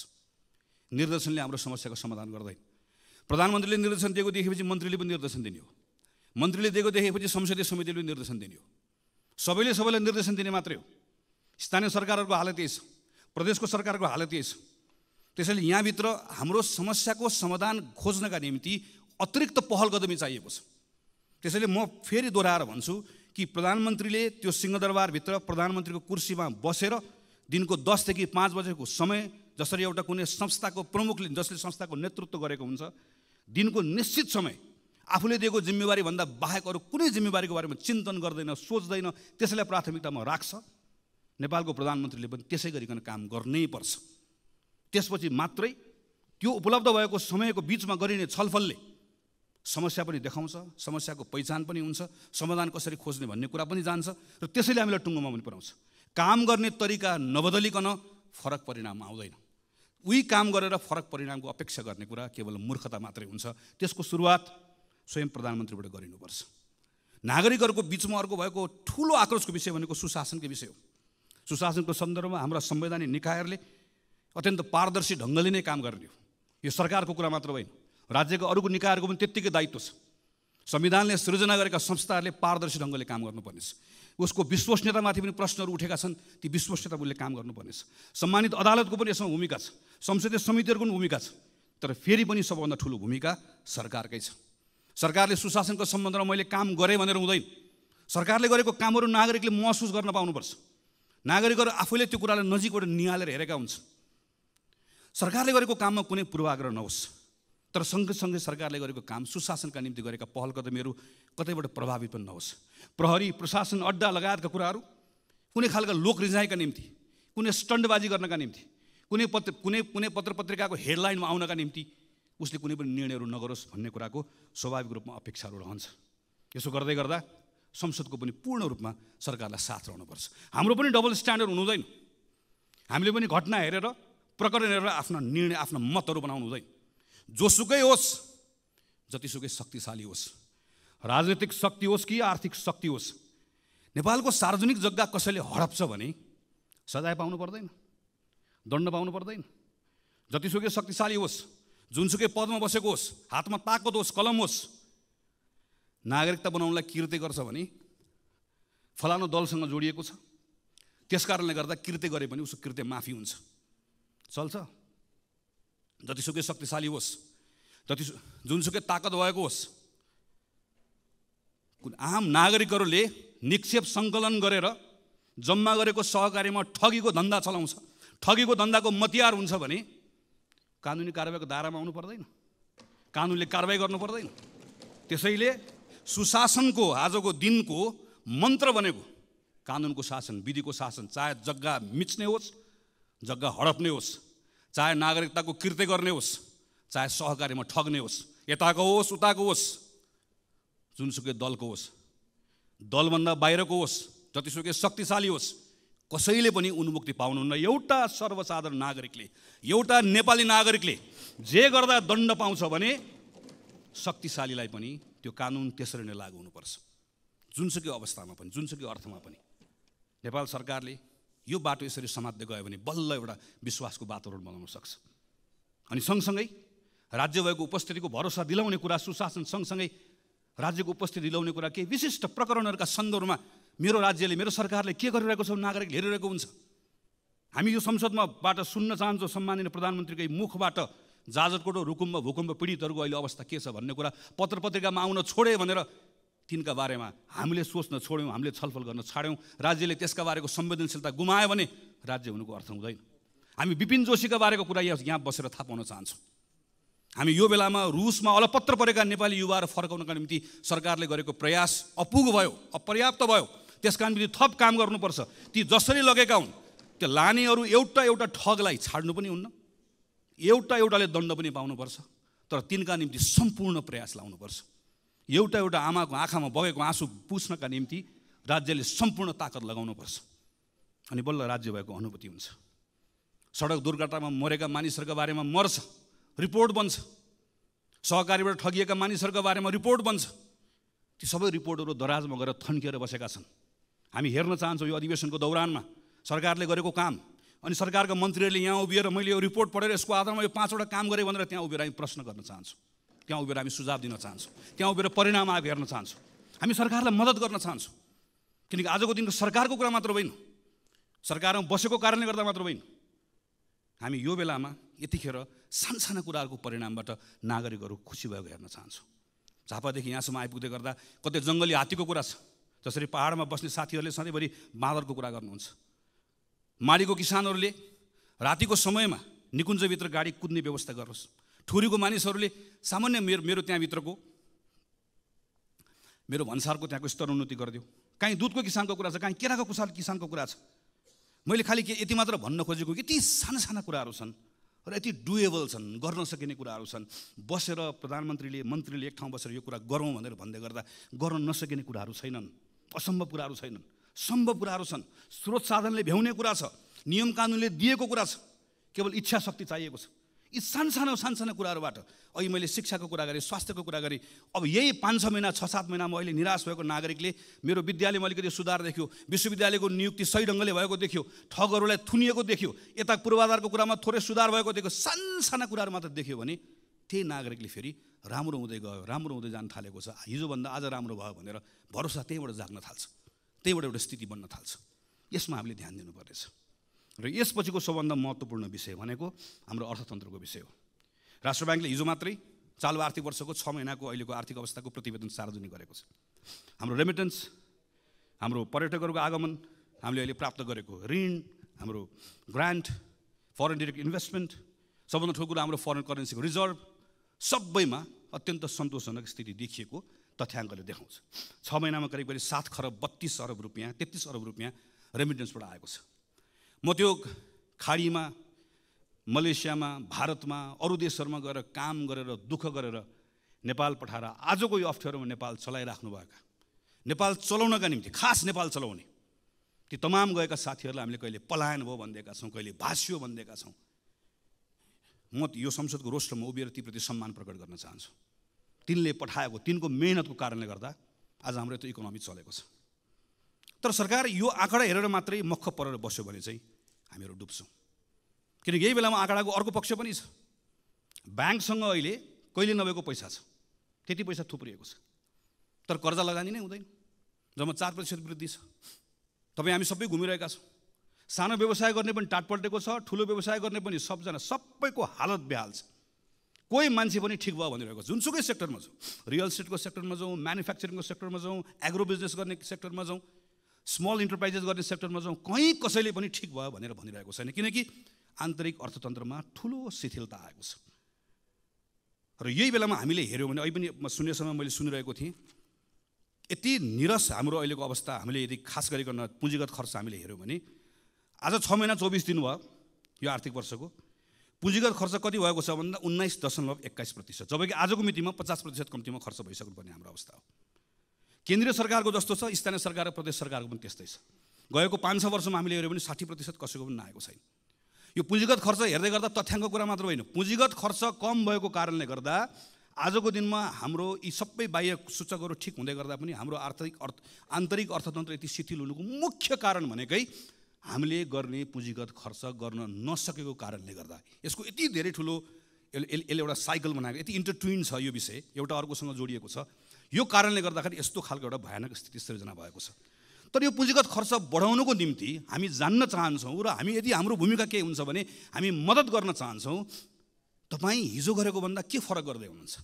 निर्देशनले हाम्रो समस्याको समाधान गर्दैन। प्रधानमन्त्रीले निर्देशन दिएको देखेपछि मन्त्रीले पनि निर्देशन दिने हो, मन्त्रीले दिएको देखेपछि संसदीय समितिले पनि निर्देशन दिने हो। सबैलाई निर्देशन दिने मात्रै हो। स्थानीय सरकारहरूको हालत यही छ, प्रदेशको सरकारको हालत यही छ। त्यसैले यहाँभित्र हाम्रो समस्याको समाधान खोज्नका निम्ति अतिरिक्त पहल कदमी चाहिएको छ। त्यसैले म फेरि दोहोऱ्याएर भन्छु कि प्रधानमन्त्रीले त्यो सिंहदरबारभित्र प्रधानमन्त्रीको कुर्सीमा बसेर दिनको 10 देखि 5 बजेको समय जसरी एउटा कुनै संस्थाको प्रमुखले जसले संस्थाको नेतृत्व गरेको हुन्छ दिनको निश्चित समय आफूले दिएको जिम्मेवारीभन्दा बाहेक अरू कुनै जिम्मेवारीको बारेमा चिन्तन गर्दैन, सोच्दैन, त्यसैलाई प्राथमिकतामा राख्छ। नेपालको प्रधानमन्त्रीले पनि त्यसै गरिकन काम गर्नै पर्छ। त्यसपछि मात्रै त्यो उपलब्ध भएको समयको बिचमा गरिने छलफलले समस्या पनि देखाउँछ, समस्याको पहिचान पनि हुन्छ, समाधान कसरी खोज्ने भन्ने कुरा पनि जान्छ र त्यसैले हामीलाई टुङ्गोमा पनि पुर्याउँछ। काम गर्ने तरिका नबदलिकन फरक परिणाम आउँदैन। उही काम गरेर फरक परिणामको अपेक्षा गर्ने कुरा केवल मूर्खता मात्रै हुन्छ। त्यसको सुरुवात स्वयं प्रधानमन्त्रीबाट गरिनुपर्छ। नागरिकहरूको बिचमा अर्को भएको ठुलो आक्रोशको विषय भनेको सुशासनको विषय हो। सुशासनको सन्दर्भमा हाम्रा संवैधानिक निकायहरूले अत्यन्त पारदर्शी ढङ्गले नै काम गर्ने हो। यो सरकारको कुरा मात्र होइन, राज्यको अरूको निकायहरूको पनि त्यत्तिकै दायित्व छ। संविधानले सृजना गरेका संस्थाहरूले पारदर्शी ढङ्गले काम गर्नुपर्नेछ। उसको विश्वसनीयतामाथि पनि प्रश्नहरू उठेका छन्, ती विश्वसनीयताले काम गर्नुपर्नेछ। सम्मानित अदालतको पनि यसमा भूमिका छ, संसदीय समितिहरूको पनि भूमिका छ, तर फेरि पनि सबभन्दा ठुलो भूमिका सरकारकै छ। सरकारले सुशासनको सम्बन्धमा मैले काम गरेँ भनेर हुँदैन। सरकारले गरेको कामहरू नागरिकले महसुस गर्न पाउनुपर्छ। नागरिकहरू आफैले त्यो कुरालाई नजिकबाट निहालेर हेरेका हुन्छन्। सरकारले गरेको काममा कुनै पूर्वाग्रह नहोस्, तर सँगसँगै सरकारले गरेको काम सुशासनका निम्ति गरेका पहल कदमीहरू कतैबाट प्रभावित पनि नहोस्। प्रहरी, प्रशासन, अड्डा लगायतका कुराहरू कुनै खालका लोक रिझाइका निम्ति, कुनै स्टन्टबाजी गर्नका निम्ति, कुनै पत्र पत्रिकाको हेडलाइनमा आउनका निम्ति उसले कुनै पनि निर्णयहरू नगरोस् भन्ने कुराको स्वाभाविक रूपमा अपेक्षाहरू रहन्छ। यसो गर्दै गर्दा संसदको पनि पूर्ण रूपमा सरकारलाई साथ रहनुपर्छ। हाम्रो पनि डबल स्ट्यान्डर्ड हुनु हुँदैन। हामीले पनि घटना हेरेर, प्रकरण हेरेर आफ्ना निर्णय, आफ्ना मतहरू बनाउनु हुँदैन। जोसुकै होस्, जतिसुकै शक्तिशाली होस्, राजनीतिक शक्ति होस् कि आर्थिक शक्ति होस्, नेपालको सार्वजनिक जग्गा कसैले हडप्छ भने सजाय पाउनु पर्दैन, दण्ड पाउनु पर्दैन। जतिसुकै शक्तिशाली होस्, जुनसुकै पदमा बसेको होस्, हातमा ताकत होस्, कलम होस्, नागरिकता बनाउनलाई कृत्य गर्छ भने फलानु दलसँग जोडिएको छ, त्यस कारणले गर्दा कृत्य गरे पनि उसको कृत्य माफी हुन्छ, चल्छ। जतिसुकै शक्तिशाली होस्, जुनसुकै ताकत भएको होस्, आम नागरिकहरूले निक्षेप सङ्कलन गरेर जम्मा गरेको सहकारीमा ठगीको धन्दा चलाउँछ, ठगीको धन्दाको मतियार हुन्छ भने कानुनी कारबाहीको दायरामा आउनु पर्दैन, कानुनले कारबाही गर्नु पर्दैन। त्यसैले सुशासनको आजको दिनको मन्त्र बनेको कानुनको शासन, विधिको शासन, चाहे जग्गा मिच्ने होस्, जग्गा हडप्ने होस्, चाहे नागरिकताको कृत्य गर्ने होस्, चाहे सहकारीमा ठग्ने होस्, यताको होस् उताको होस्, जुनसुकै दलको होस्, दलभन्दा बाहिरको होस्, जतिसुकै शक्तिशाली होस्, कसैले पनि उन्मुक्ति पाउनुहुन्न। एउटा सर्वसाधारण नागरिकले, एउटा नेपाली नागरिकले जे गर्दा दण्ड पाउँछ भने शक्तिशालीलाई पनि त्यो कानुन त्यसरी नै लागू हुनुपर्छ। जुनसुकै अवस्थामा पनि, जुनसुकै अर्थमा पनि नेपाल सरकारले यो बाटो यसरी समात्दै गयो भने बल्ल एउटा विश्वासको वातावरण बनाउन सक्छ। अनि सँगसँगै राज्य भएको उपस्थितिको भरोसा दिलाउने कुरा, सुशासन सँगसँगै राज्यको उपस्थिति दिलाउने कुरा, केही विशिष्ट प्रकरणहरूका सन्दर्भमा मेरो राज्यले, मेरो सरकारले के गरिरहेको छ नागरिकले हेरिरहेको हुन्छ। हामी यो संसदमाबाट सुन्न चाहन्छौँ सम्माननीय प्रधानमन्त्रीकै मुखबाट जाजरकोट रुकुममा भूकम्प पीडितहरूको अहिले अवस्था के छ भन्ने कुरा पत्र पत्रिकामा आउन छोडे भनेर तिनका बारेमा हामीले सोच्न छोड्यौँ, हामीले छलफल गर्न छाड्यौँ, राज्यले त्यसका बारेको संवेदनशीलता गुमायो भने राज्य हुनुको अर्थ हुँदैन। हामी विपिन जोशीका बारेको कुरा यहाँ बसेर थाहा पाउन चाहन्छौँ। हामी यो बेलामा रुसमा अलपत्र परेका नेपाली युवाहरू फर्काउनका निम्ति सरकारले गरेको प्रयास अपुग भयो, अपर्याप्त भयो। त्यसका निम्ति थप काम गर्नुपर्छ। ती जसरी लगेका हुन् त्यो लानेहरू एउटा एउटा ठगलाई छाड्नु पनि हुन्न, एउटा एउटाले दण्ड पनि पाउनुपर्छ, तर तिनका निम्ति सम्पूर्ण प्रयास लाउनुपर्छ। एउटा एउटा आमाको आँखामा बगेको आँसु पुस्नका निम्ति राज्यले सम्पूर्ण ताकत लगाउनुपर्छ, अनि बल्ल राज्य भएको अनुभूति हुन्छ। सडक दुर्घटनामा मरेका मानिसहरूका बारेमा मर्छ, रिपोर्ट बन्छ, सहकारीबाट ठगिएका मानिसहरूका बारेमा रिपोर्ट बन्छ। ती सबै रिपोर्टहरू दराजमा गएर थन्किएर बसेका छन्। हामी हेर्न चाहन्छौँ यो अधिवेशनको दौरानमा सरकारले गरेको काम, अनि सरकारका मन्त्रीहरूले यहाँ उभिएर मैले यो रिपोर्ट पढेर यसको आधारमा यो 5वटा काम गरेँ भनेर त्यहाँ उभिएर हामी प्रश्न गर्न चाहन्छौँ, त्यहाँ उभिएर हामी सुझाव दिन चाहन्छौँ, त्यहाँ उभिएर परिणाम आएको हेर्न चाहन्छौँ। हामी सरकारलाई मद्दत गर्न चाहन्छौँ, किनकि आजको दिनको सरकारको कुरा मात्र होइन, सरकारमा बसेको कारणले गर्दा मात्र होइन। हामी यो बेलामा यतिखेर सानसाना कुराहरूको परिणामबाट नागरिकहरू खुसी भएको हेर्न चाहन्छौँ। झापादेखि यहाँसम्म आइपुग्दै गर्दा कतै जङ्गली हात्तीको कुरा छ, जसरी पहाडमा बस्ने साथीहरूले सधैँभरि बाँदरको कुरा गर्नुहुन्छ। माडीको किसानहरूले रातिको समयमा निकुञ्जभित्र गाडी कुद्ने व्यवस्था गरोस्। ठुरीको मानिसहरूले सामान्य मेरो त्यहाँभित्रको मेरो भन्सारको त्यहाँको स्तरोन्नति गरिदियो। काहीँ दुधको किसानको कुरा छ, काहीँ केराको किसानको कुरा छ। मैले खालि यति मात्र भन्न खोजेको, यति साना साना कुराहरू छन् र यति डुएबल छन्, गर्न सकिने कुराहरू छन्। बसेर प्रधानमन्त्रीले मन्त्रीले एक ठाउँ बसेर यो कुरा गरौँ भनेर भन्दै गर्दा गर्न नसकिने कुराहरू छैनन्, असम्भव कुराहरू छैनन्, सम्भव कुराहरू छन्। स्रोत साधनले भ्याउने कुरा छ, नियम कानुनले दिएको कुरा छ, केवल इच्छा शक्ति चाहिएको छ। यी सानसानो कुराहरूबाट अहिले मैले शिक्षाको कुरा गरेँ, स्वास्थ्यको कुरा गरेँ। अब यही 5-6 महिना 6-7 महिनामा अहिले निराश भएको नागरिकले मेरो विद्यालयमा अलिकति सुधार देख्यो, विश्वविद्यालयको नियुक्ति सही ढङ्गले भएको देख्यो, ठगहरूलाई थुनिएको देख्यो, यता पूर्वाधारको कुरामा थोरै सुधार भएको देख्यो, साना कुराहरू मात्र देख्यो भने त्यही नागरिकले फेरि राम्रो हुँदै गयो, राम्रो हुँदै जान थालेको छ, हिजोभन्दा आज राम्रो भयो भनेर भरोसा त्यहीँबाट जाग्न थाल्छ, त्यहीँबाट एउटा स्थिति बन्न थाल्छ। यसमा हामीले ध्यान दिनुपर्नेछ। र यसपछिको सबभन्दा महत्त्वपूर्ण विषय भनेको हाम्रो अर्थतन्त्रको विषय हो। राष्ट्र ब्याङ्कले हिजो मात्रै चालु आर्थिक वर्षको 6 महिनाको अहिलेको आर्थिक अवस्थाको प्रतिवेदन सार्वजनिक गरेको छ। हाम्रो रेमिटेन्स, हाम्रो पर्यटकहरूको आगमन, हामीले अहिले प्राप्त गरेको ऋण, हाम्रो ग्रान्ट, फरेन डिरेक्ट इन्भेस्टमेन्ट, सबभन्दा ठुलो कुरा हाम्रो फरेन करेन्सीको रिजर्भ, सबैमा अत्यन्त सन्तोषजनक स्थिति देखिएको तथ्याङ्कले देखाउँछ। 6 महिनामा करिब 7 खरब 32 अरब रुपियाँ, 33 अरब रुपियाँ रेमिटेन्सबाट आएको छ। म त्यो खाडीमा, मलेसियामा, भारतमा, अरू देशहरूमा गएर काम गरेर दुःख गरेर नेपाल पठाएर आजको यो अप्ठ्यारोमा नेपाल चलाइराख्नु भएका, नेपाल चलाउनका निम्ति खास नेपाल चलाउने ती तमाम गएका साथीहरूलाई हामीले कहिले पलायन भयो भनिदिएका छौँ, कहिले भाष्यो भनिदिएका छौँ। म यो संसदको रोस्टरमा उभिएर तीप्रति सम्मान प्रकट गर्न चाहन्छु। तिनले पठाएको, तिनको मेहनतको कारणले गर्दा आज हाम्रो त्यो इकोनोमी चलेको छ। तर सरकार यो आँकडा हेरेर मात्रै मख परेर बस्यो भने चाहिँ हामीहरू डुब्छौँ। किनकि यही बेलामा आँकडाको अर्को पक्ष पनि छ। ब्याङ्कसँग अहिले कहिले नभएको पैसा छ, त्यति पैसा थुप्रिएको छ, तर कर्जा लगानी नै हुँदैन। जम्मा 4% वृद्धि छ। तपाईँ हामी सबै घुमिरहेका छौँ। सानो व्यवसाय गर्ने पनि टाट पल्टेको छ, ठुलो व्यवसाय गर्ने पनि सबैको हालत बेहाल छ। कोही मान्छे पनि ठिक भयो भनिरहेको छ। जुनसुकै सेक्टरमा जाउँ, रियल इस्टेटको सेक्टरमा जाउँ, म्यानुफ्याक्चरिङको सेक्टरमा जाउँ, एग्रो बिजनेस गर्ने सेक्टरमा जाउँ, स्मल इन्टरप्राइजेस गर्ने सेक्टरमा जाउँ, कहीँ कसैले पनि ठिक भयो भनेर भनिरहेको छैन। किनकि आन्तरिक अर्थतन्त्रमा ठुलो शिथिलता आएको छ। र यही बेलामा हामीले हेऱ्यौँ भने अहिले पनि सुन्ने समय मैले सुनिरहेको थिएँ, यति निरस हाम्रो अहिलेको अवस्था। हामीले यदि खास गरिकन पुँजीगत खर्च हामीले हेऱ्यौँ भने आज 6 महिना 24 दिन भयो यो आर्थिक वर्षको, पुँजीगत खर्च कति भएको छ भन्दा 19.21%, जबकि आजको मितिमा 50% कम्तीमा खर्च भइसक्नु पर्ने हाम्रो अवस्था हो। केन्द्रीय सरकारको जस्तो छ, स्थानीय सरकार र प्रदेश सरकारको पनि त्यस्तै छ। गएको 5-6 वर्षमा हामीले हेऱ्यौँ भने 60% कसैको पनि नआएको छैन। यो पुँजीगत खर्च हेर्दै गर्दा तथ्याङ्क कुरा मात्र होइन, पुँजीगत खर्च कम भएको कारणले गर्दा आजको दिनमा हाम्रो यी सबै बाह्य सूचकहरू ठिक हुँदै गर्दा पनि हाम्रो आन्तरिक अर्थतन्त्र यति शिथिल हुनुको मुख्य कारण भनेकै हामीले गर्ने पुँजीगत खर्च गर्न नसकेको कारणले गर्दा। यसको यति धेरै ठुलो यसले एउटा साइकल बनाएको, यति इन्टरट्विन छ यो विषय, एउटा अर्कोसँग जोडिएको छ। यो कारणले गर्दाखेरि यस्तो खालको एउटा भयानक स्थिति सृजना भएको छ। तर यो पुँजीगत खर्च बढाउनुको निम्ति हामी जान्न चाहन्छौँ र हामी यदि हाम्रो भूमिका के हुन्छ भने हामी मद्दत गर्न चाहन्छौँ। तपाईँ हिजो गरेको भन्दा के फरक गर्दै हुनुहुन्छ?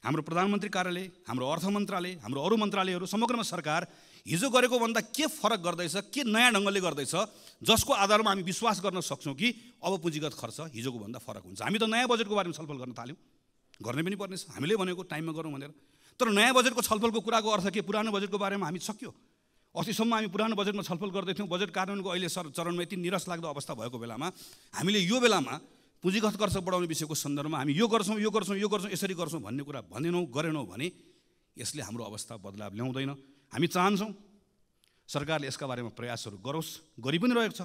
हाम्रो प्रधानमन्त्री कार्यालय, हाम्रो अर्थ मन्त्रालय, हाम्रो अरू मन्त्रालयहरू, समग्रमा सरकार हिजो गरेको भन्दा के फरक गर्दैछ, के नयाँ ढङ्गले गर्दैछ, जसको आधारमा हामी विश्वास गर्न सक्छौँ कि अब पुँजीगत खर्च हिजोको भन्दा फरक हुन्छ। हामी त नयाँ बजेटको बारेमा छलफल गर्न थाल्यौँ, गर्ने पनि पर्नेछ, हामीले भनेको टाइममा गरौँ भनेर। तर नयाँ बजेटको छलफलको कुराको अर्थ के? पुरानो बजेटको बारेमा हामी सक्यो। अस्तिसम्म हामी पुरानो बजेटमा छलफल गर्दैथ्यौँ। बजेट कार्यान्वयनको अहिले चरणमा यति निरस लाग्दो अवस्था भएको बेलामा हामीले यो बेलामा पुँजीगत खर्च बढाउने विषयको सन्दर्भमा हामी यो गर्छौँ, यो गर्छौँ, यो गर्छौँ, यसरी गर्छौँ भन्ने कुरा भनेनौँ, गरेनौँ भने यसले हाम्रो अवस्था बदलाव ल्याउँदैन। हामी चाहन्छौँ सरकारले यसका बारेमा प्रयासहरू गरोस्, गरि पनि रहेको छ।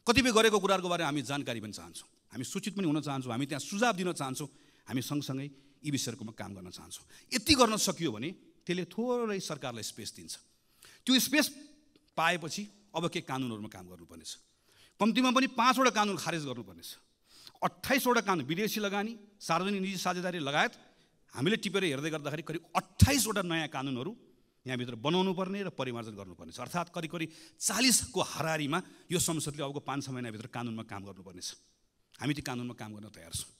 कतिपय गरेको कुराहरूको बारेमा हामी जानकारी पनि चाहन्छौँ, हामी सूचित पनि हुन चाहन्छौँ, हामी त्यहाँ सुझाव दिन चाहन्छौँ, हामी सँगसँगै यी विषयहरूमा काम गर्न चाहन्छौँ। यति गर्न सकियो भने त्यसले थोरै सरकारलाई स्पेस दिन्छ। त्यो स्पेस पाएपछि अब के कानुनहरूमा काम गर्नुपर्नेछ। कम्तीमा पनि 5 वटा कानुन खारेज गर्नुपर्नेछ। 28 वटा कानुन, विदेशी लगानी, सार्वजनिक निजी साझेदारी लगायत हामीले टिपेर हेर्दै गर्दाखेरि करिब 28 वटा नयाँ कानुनहरू यहाँभित्र बनाउनु पर्ने र परिमार्जन गर्नुपर्ने छ। अर्थात् करिब 40 को हाराहारीमा यो संसदले अबको 5-6 महिनाभित्र कानुनमा काम गर्नुपर्नेछ। हामी ती कानुनमा काम गर्न तयार छौँ।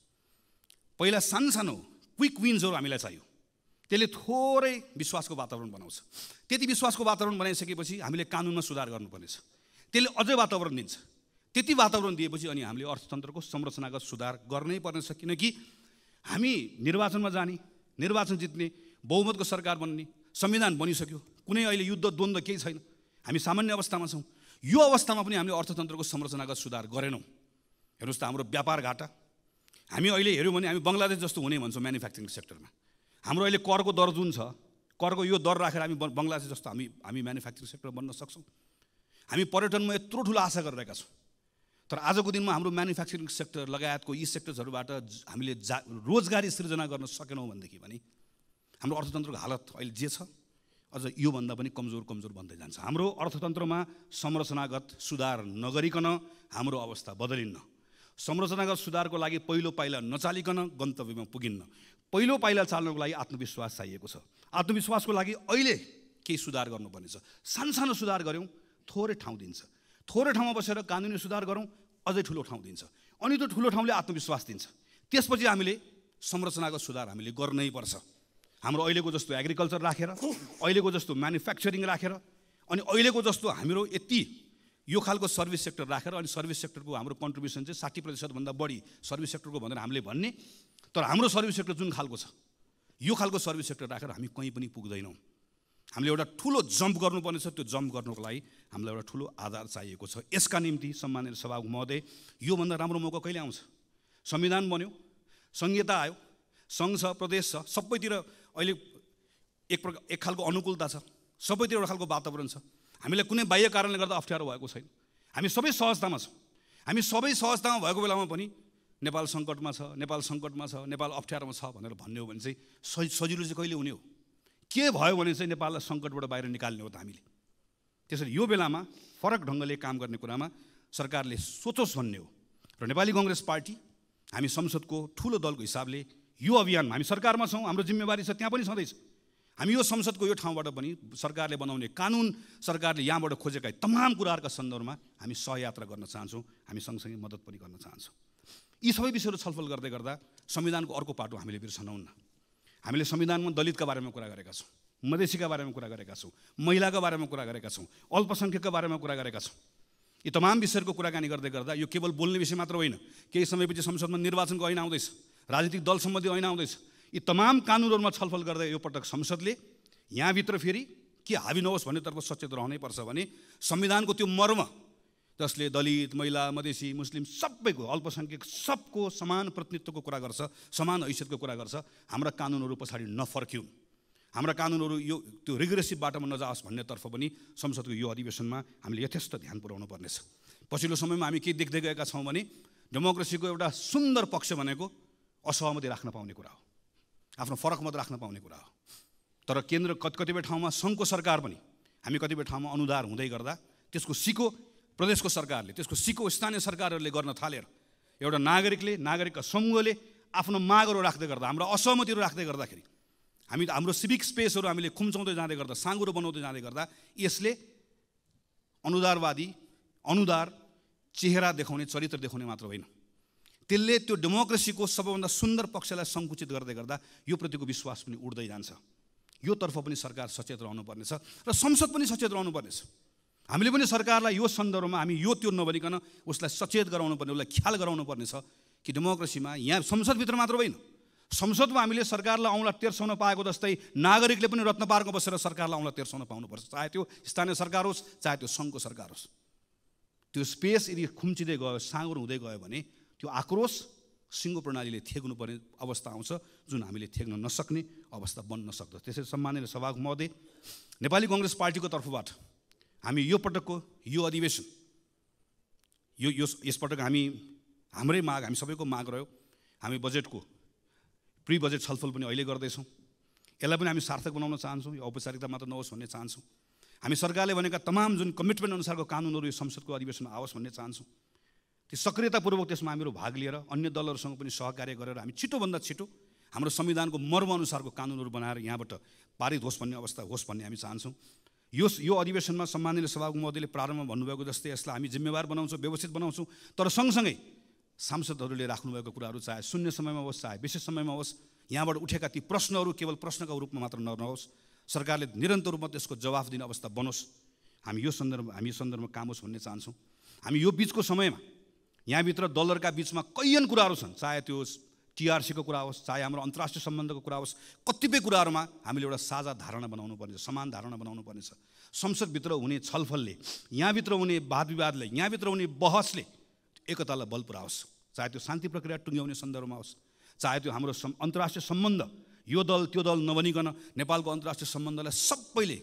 पहिला सानो क्विक विन्सहरू हामीलाई चाहियो, त्यसले थोरै विश्वासको वातावरण बनाउँछ। त्यति विश्वासको वातावरण बनाइसकेपछि हामीले कानुनमा सुधार गर्नुपर्नेछ, त्यसले अझै वातावरण दिन्छ। त्यति वातावरण दिएपछि अनि हामीले अर्थतन्त्रको संरचनागत सुधार गर्नै पर्नेछ। किनकि हामी निर्वाचनमा जाने, निर्वाचन जित्ने, बहुमतको सरकार बन्ने, संविधान बनिसक्यो, कुनै अहिले युद्ध द्वन्द्व केही छैन, हामी सामान्य अवस्थामा छौँ। यो अवस्थामा पनि हामीले अर्थतन्त्रको संरचनागत सुधार गरेनौँ। हेर्नुहोस् त हाम्रो व्यापार घाटा, हामी अहिले हेऱ्यौँ भने हामी बङ्गलादेश जस्तो हुने भन्छौँ म्यानुफ्याक्चरिङ सेक्टरमा। हाम्रो अहिले करको दर जुन छ, करको यो दर राखेर हामी बङ्गलादेश जस्तो हामी म्यानुफ्याक्चरिङ सेक्टर बन्न सक्छौँ। हामी पर्यटनमा यत्रो ठुलो आशा गरिरहेका छौँ, तर आजको दिनमा हाम्रो म्यानुफ्याक्चरिङ सेक्टर लगायतको यी सेक्टर्सहरूबाट हामीले रोजगारी सृजना गर्न सकेनौँ भनेदेखि भने हाम्रो अर्थतन्त्रको हालत अहिले जे छ अझ योभन्दा पनि कमजोर बन्दै जान्छ। हाम्रो अर्थतन्त्रमा संरचनागत सुधार नगरिकन हाम्रो अवस्था बदलिन्न। संरचनागत सुधारको लागि पहिलो पाइला नचालिकन गन्तव्यमा पुगिन्न। पहिलो पाइला चाल्नको लागि आत्मविश्वास चाहिएको छ। आत्मविश्वासको लागि अहिले केही सुधार गर्नुपर्ने छ। सानो सुधार गऱ्यौँ थोरै ठाउँ दिन्छ, थोरै ठाउँमा बसेर कानुनी सुधार गरौँ अझै ठुलो ठाउँ दिन्छ, अनि त्यो ठुलो ठाउँले आत्मविश्वास दिन्छ। त्यसपछि हामीले संरचनागत सुधार हामीले गर्नै पर्छ। हाम्रो अहिलेको जस्तो एग्रिकल्चर राखेर, अहिलेको जस्तो म्यानुफ्याक्चरिङ राखेर, अनि अहिलेको जस्तो हाम्रो यति यो खालको सर्भिस सेक्टर राखेर, अनि सर्भिस सेक्टरको हाम्रो कन्ट्रिब्युसन चाहिँ 60% बढी सर्भिस सेक्टरको भनेर हामीले भन्ने, तर हाम्रो सर्भिस सेक्टर जुन खालको छ यो खालको सर्भिस सेक्टर राखेर हामी कहीँ पनि पुग्दैनौँ। हामीले एउटा ठुलो जम्प गर्नुपर्ने छ। त्यो जम्प गर्नको लागि हामीलाई एउटा ठुलो आधार चाहिएको छ। यसका निम्ति सम्माननीय सभामुख महोदय, योभन्दा राम्रो मौका कहिले आउँछ? संविधान बन्यो, संहिता आयो, सङ्घ छ, प्रदेश छ, सबैतिर अहिले एक खालको अनुकूलता छ, सबैतिर एउटा खालको वातावरण छ। हामीलाई कुनै बाह्य कारणले गर्दा अप्ठ्यारो भएको छैन। हामी सबै सहजतामा छौँ। हामी सबै सहजतामा भएको बेलामा पनि नेपाल सङ्कटमा छ, नेपाल सङ्कटमा छ, नेपाल अप्ठ्यारोमा छ भनेर भन्ने हो भने चाहिँ सजिलो चाहिँ कहिले हुने हो? के भयो भने चाहिँ नेपाललाई सङ्कटबाट बाहिर निकाल्ने हो त हामीले। त्यसरी यो बेलामा फरक ढङ्गले काम गर्ने कुरामा सरकारले सोचोस् भन्ने हो। र नेपाली कङ्ग्रेस पार्टी हामी संसदको ठुलो दलको हिसाबले यो अभियानमा हामी सरकारमा छौँ, हाम्रो जिम्मेवारी छ, त्यहाँ पनि छँदैछ। हामी यो संसदको यो ठाउँबाट पनि सरकारले बनाउने कानुन, सरकारले यहाँबाट खोजेका तमाम कुराहरूका सन्दर्भमा हामी सहयात्रा गर्न चाहन्छौँ, हामी सँगसँगै मद्दत पनि गर्न चाहन्छौँ। यी सबै विषयहरू छलफल गर्दै गर्दा संविधानको अर्को पाटो हामीले बिर्सनौँ न। हामीले संविधानमा दलितका बारेमा कुरा गरेका छौँ, मधेसीका बारेमा कुरा गरेका छौँ, महिलाका बारेमा कुरा गरेका छौँ, अल्पसङ्ख्यकका बारेमा कुरा गरेका छौँ। यी तमाम विषयहरूको कुराकानी गर्दै गर्दा यो केवल बोल्ने विषय मात्र होइन। केही समयपछि संसदमा निर्वाचनको ऐन आउँदैछ, राजनीतिक दल सम्बन्धी ऐन आउँदैछ। यी तमाम कानुनहरूमा छलफल गर्दै यो पटक संसदले यहाँभित्र फेरि के हाबी नहोस् भन्नेतर्फ सचेत रहनै पर्छ भने संविधानको त्यो मर्म जसले दलित, महिला, मधेसी, मुस्लिम सबैको, अल्पसङ्ख्यक सबको समान प्रतिनिधित्वको कुरा गर्छ, समान हैसियतको कुरा गर्छ, हाम्रा कानुनहरू पछाडि नफर्क्यौँ, हाम्रा कानुनहरू यो त्यो रिग्रेसिभ बाटोमा नजाओस् भन्नेतर्फ पनि संसदको यो अधिवेशनमा हामीले यथेष्ट ध्यान पुर्याउनु पर्नेछ। पछिल्लो समयमा हामी के देख्दै गएका छौँ भने डेमोक्रेसीको एउटा सुन्दर पक्ष भनेको असहमति राख्न पाउने कुरा हो, आफ्नो फरक मत राख्न पाउने कुरा हो। तर केन्द्र कतिपय ठाउँमा सङ्घको सरकार पनि हामी कतिपय ठाउँमा अनुदार हुँदै गर्दा त्यसको सिको प्रदेशको सरकारले, त्यसको सिको स्थानीय सरकारहरूले गर्न थालेर एउटा नागरिकका समूहले आफ्नो मागहरू राख्दै गर्दा, हाम्रो असहमतिहरू राख्दै गर्दाखेरि हामी हाम्रो सिभिक स्पेसहरू हामीले खुम्चाउँदै जाँदै गर्दा, साँगुरो बनाउँदै जाँदै गर्दा यसले अनुदार चेहरा देखाउने, चरित्र देखाउने मात्र होइन, त्यसले त्यो डेमोक्रेसीको सबैभन्दा सुन्दर पक्षलाई सङ्कुचित गर्दै गर्दा यो प्रतिको विश्वास पनि उड्दै जान्छ। यो तर्फ पनि सरकार सचेत रहनुपर्नेछ र संसद पनि सचेत रहनुपर्नेछ। हामीले पनि सरकारलाई यो सन्दर्भमा हामी यो त्यो नभनिकन उसलाई सचेत गराउनु पर्ने, उसलाई ख्याल गराउनु पर्नेछ कि डेमोक्रेसीमा यहाँ संसदभित्र मात्र होइन, संसदमा हामीले सरकारलाई औँला तेर्साउन पाएको जस्तै नागरिकले पनि रत्न पार्कमा बसेर सरकारलाई औँला तेर्साउन पाउनुपर्छ, चाहे त्यो स्थानीय सरकार होस्, चाहे त्यो सङ्घको सरकार होस्। त्यो स्पेस यदि खुम्चिँदै गयो, साँगुरो हुँदै गयो भने त्यो आक्रोश सिङ्गो प्रणालीले थेग्नु पर्ने अवस्था आउँछ, जुन हामीले थेग्न नसक्ने अवस्था बन्न सक्दछ। त्यसैले सम्माननीय सभामुख महोदय, नेपाली कङ्ग्रेस पार्टीको तर्फबाट हामी यो पटकको यो अधिवेशन यसपटक हाम्रै माग, हामी सबैको माग रह्यो, हामी बजेटको प्री बजेट छलफल पनि अहिले गर्दैछौँ। यसलाई पनि हामी सार्थक बनाउन चाहन्छौँ, यो औपचारिकता मात्र नहोस् भन्ने चाहन्छौँ। हामी सरकारले भनेका तमाम जुन कमिटमेन्ट अनुसारको कानुनहरू यो संसदको अधिवेशनमा आओस् भन्ने चाहन्छौँ। त्यो सक्रियतापूर्वक त्यसमा हामीहरू भाग लिएर अन्य दलहरूसँग पनि सहकार्य गरेर हामी छिटोभन्दा छिटो हाम्रो संविधानको मर्म अनुसारको कानुनहरू बनाएर यहाँबाट पारित होस् भन्ने अवस्था होस् भन्ने हामी चाहन्छौँ। यो अधिवेशनमा सम्माननीय सभामुख महोदयले प्रारम्भमा भन्नुभएको जस्तै यसलाई हामी जिम्मेवार बनाउँछौँ, व्यवस्थित बनाउँछौँ, तर सँगसँगै सांसदहरूले राख्नुभएको कुराहरू चाहे शून्य समयमा होस्, चाहे विशेष समयमा होस्, यहाँबाट उठेका ती प्रश्नहरू केवल प्रश्नका रूपमा मात्र नहोस्, सरकारले निरन्तर रूपमा त्यसको जवाफ दिने अवस्था बनोस्। हामी यो सन्दर्भमा काम होस् भन्ने चाहन्छौँ। हामी यो बिचको समयमा यहाँभित्र दलहरूका बिचमा कैयन कुराहरू छन्, चाहे त्यो टिआरसीको कुरा होस्, चाहे हाम्रो अन्तर्राष्ट्रिय सम्बन्धको कुरा होस्, कतिपय कुराहरूमा हामीले एउटा साझा धारणा बनाउनु पर्नेछ, समान धारणा बनाउनु पर्नेछ। संसदभित्र हुने छलफलले, यहाँभित्र हुने वाद विवादले, यहाँभित्र हुने बहसले एकतालाई बल पुर्याओस्, चाहे त्यो शान्ति प्रक्रिया टुङ्ग्याउने सन्दर्भमा होस्, चाहे त्यो हाम्रो अन्तर्राष्ट्रिय सम्बन्ध यो दल त्यो दल नबनिकन नेपालको अन्तर्राष्ट्रिय सम्बन्धलाई सबैले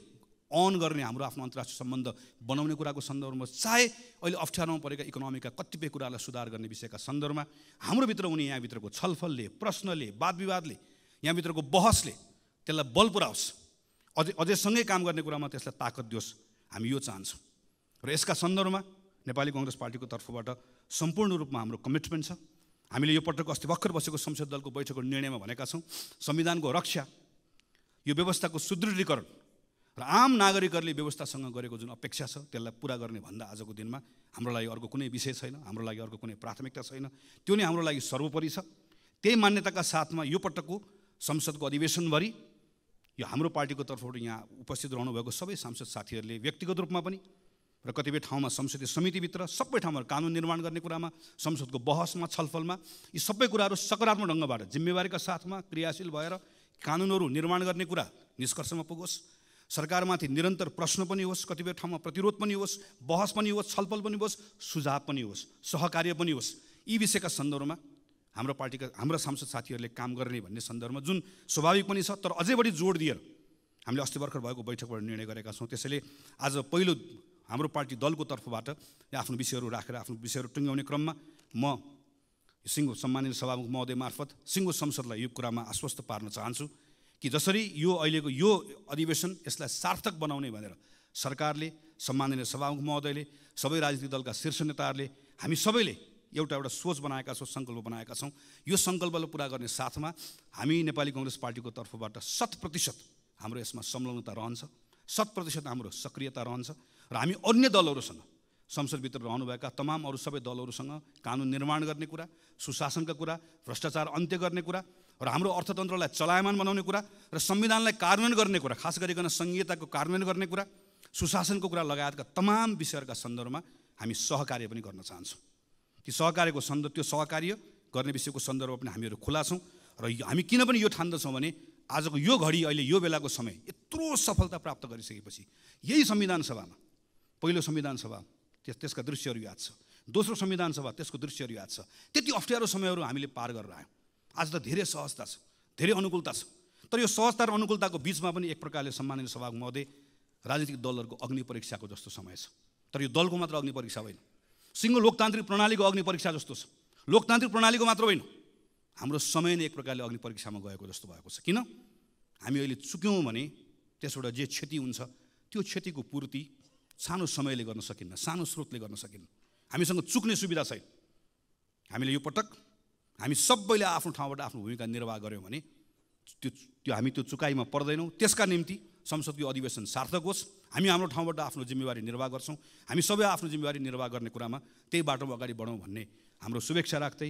अन गर्ने हाम्रो आफ्नो अन्तर्राष्ट्रिय सम्बन्ध बनाउने कुराको सन्दर्भमा, चाहे अहिले अप्ठ्यारोमा परेका इकोनोमीका कतिपय कुरालाई सुधार गर्ने विषयका सन्दर्भमा हाम्रोभित्र हुने यहाँभित्रको छलफलले, प्रश्नले, वाद विवादले, यहाँभित्रको बहसले त्यसलाई बल पुर्याओस्, अझै सँगै काम गर्ने कुरामा त्यसलाई ताकत दियोस्, हामी यो चाहन्छौँ। र यसका सन्दर्भमा नेपाली कांग्रेस पार्टीको तर्फबाट सम्पूर्ण रूपमा हाम्रो कमिटमेन्ट छ। हामीले यो पटक अस्ति भर्खर बसेको संसद दलको बैठकको निर्णयमा भनेका छौँ, संविधानको रक्षा, यो व्यवस्थाको सुदृढीकरण र आम नागरिकहरूले व्यवस्थासँग गरेको जुन अपेक्षा छ त्यसलाई पुरा गर्ने भन्दा आजको दिनमा हाम्रो लागि अर्को कुनै विषय छैन, हाम्रो लागि अर्को कुनै प्राथमिकता छैन, त्यो नै हाम्रो लागि सर्वोपरि छ। त्यही मान्यताका साथमा यो पटकको संसदको अधिवेशनभरि यो हाम्रो पार्टीको तर्फबाट यहाँ उपस्थित रहनुभएको सबै सांसद साथीहरूले व्यक्तिगत रूपमा पनि र कतिपय ठाउँमा संसदीय समितिभित्र सबै ठाउँमा कानुन निर्माण गर्ने कुरामा, संसदको बहसमा, छलफलमा यी सबै कुराहरू सकारात्मक ढङ्गबाट जिम्मेवारीका साथमा क्रियाशील भएर कानुनहरू निर्माण गर्ने कुरा निष्कर्षमा पुगोस्, सरकारमाथि निरन्तर प्रश्न पनि होस्, कतिपय ठाउँमा प्रतिरोध पनि होस्, बहस पनि होस्, छलफल पनि होस्, सुझाव पनि होस्, सहकार्य पनि होस्। यी विषयका सन्दर्भमा हाम्रो पार्टीका हाम्रा सांसद साथीहरूले काम गर्ने भन्ने सन्दर्भमा जुन स्वाभाविक पनि छ, तर अझै बढी जोड दिएर हामीले अस्ति भर्खर भएको बैठकबाट निर्णय गरेका छौँ। त्यसैले आज पहिलो हाम्रो पार्टी दलको तर्फबाट आफ्नो विषयहरू राखेर आफ्नो विषयहरू टुङ्ग्याउने क्रममा म सिङ्गो सम्मानित सभामुख महोदय मार्फत सिङ्गो संसदलाई यो कुरामा आश्वस्त पार्न चाहन्छु कि जसरी यो अहिलेको यो अधिवेशन यसलाई सार्थक बनाउने भनेर सरकारले, सम्माननीय सभामुख महोदयले, सबै राजनीतिक दलका शीर्ष नेताहरूले, हामी सबैले एउटा सोच बनाएका छौँ, सङ्कल्प बनाएका छौँ। यो सङ्कल्पलाई पुरा गर्ने साथमा हामी नेपाली कांग्रेस पार्टीको तर्फबाट 100% हाम्रो यसमा संलग्नता रहन्छ, 100% हाम्रो सक्रियता रहन्छ र हामी अन्य दलहरूसँग, संसदभित्र रहनुभएका तमाम अरू सबै दलहरूसँग कानुन निर्माण गर्ने कुरा, सुशासनका कुरा, भ्रष्टाचार अन्त्य गर्ने कुरा र हाम्रो अर्थतन्त्रलाई चलायमान बनाउने कुरा र संविधानलाई कार्यान्वयन गर्ने कुरा, खास गरिकन संहिताको कार्यान्वयन गर्ने कुरा, सुशासनको कुरा लगायतका तमाम विषयहरूका सन्दर्भमा हामी सहकार्य पनि गर्न चाहन्छौँ। ती सहकार्यको त्यो सहकार्य गर्ने विषयको सन्दर्भमा पनि हामीहरू खुला छौँ र हामी किन पनि यो ठान्दछौँ भने आजको यो घडी, अहिले यो बेलाको समय यत्रो सफलता प्राप्त गरिसकेपछि यही संविधान सभामा, पहिलो संविधान सभा त्यसका दृश्यहरू याद छ, दोस्रो संविधान सभा त्यसको दृश्यहरू याद छ, त्यति अप्ठ्यारो समयहरू हामीले पार गरेर आयौँ। आज त धेरै सहजता छ, धेरै अनुकूलता छ, तर यो सहजता र अनुकूलताको बिचमा पनि एक प्रकारले सम्मानित सभामुख महोदय राजनीतिक दलहरूको अग्नि परीक्षाको जस्तो समय छ। तर यो दलको मात्र अग्नि परीक्षा होइन, सिङ्गो लोकतान्त्रिक प्रणालीको अग्नि परीक्षा जस्तो छ। लोकतान्त्रिक प्रणालीको मात्र होइन, हाम्रो समय नै एक प्रकारले अग्नि परीक्षामा गएको जस्तो भएको छ। किन? हामी अहिले चुक्यौँ भने त्यसबाट जे क्षति हुन्छ त्यो क्षतिको पूर्ति सानो समयले गर्न सकिन्न, सानो स्रोतले गर्न सकिन्न। हामीसँग चुक्ने सुविधा छैन। हामीले यो पटक हामी सबैले आफ्नो ठाउँबाट आफ्नो भूमिका निर्वाह गऱ्यौँ भने हामी त्यो चुकाइमा पर्दैनौँ। त्यसका निम्ति संसदको अधिवेशन सार्थक होस्, हामी हाम्रो ठाउँबाट आफ्नो जिम्मेवारी निर्वाह गर्छौँ। हामी सबै आफ्नो जिम्मेवारी निर्वाह गर्ने कुरामा त्यही बाटोमा अगाडि बढौँ भन्ने हाम्रो शुभेच्छा राख्दै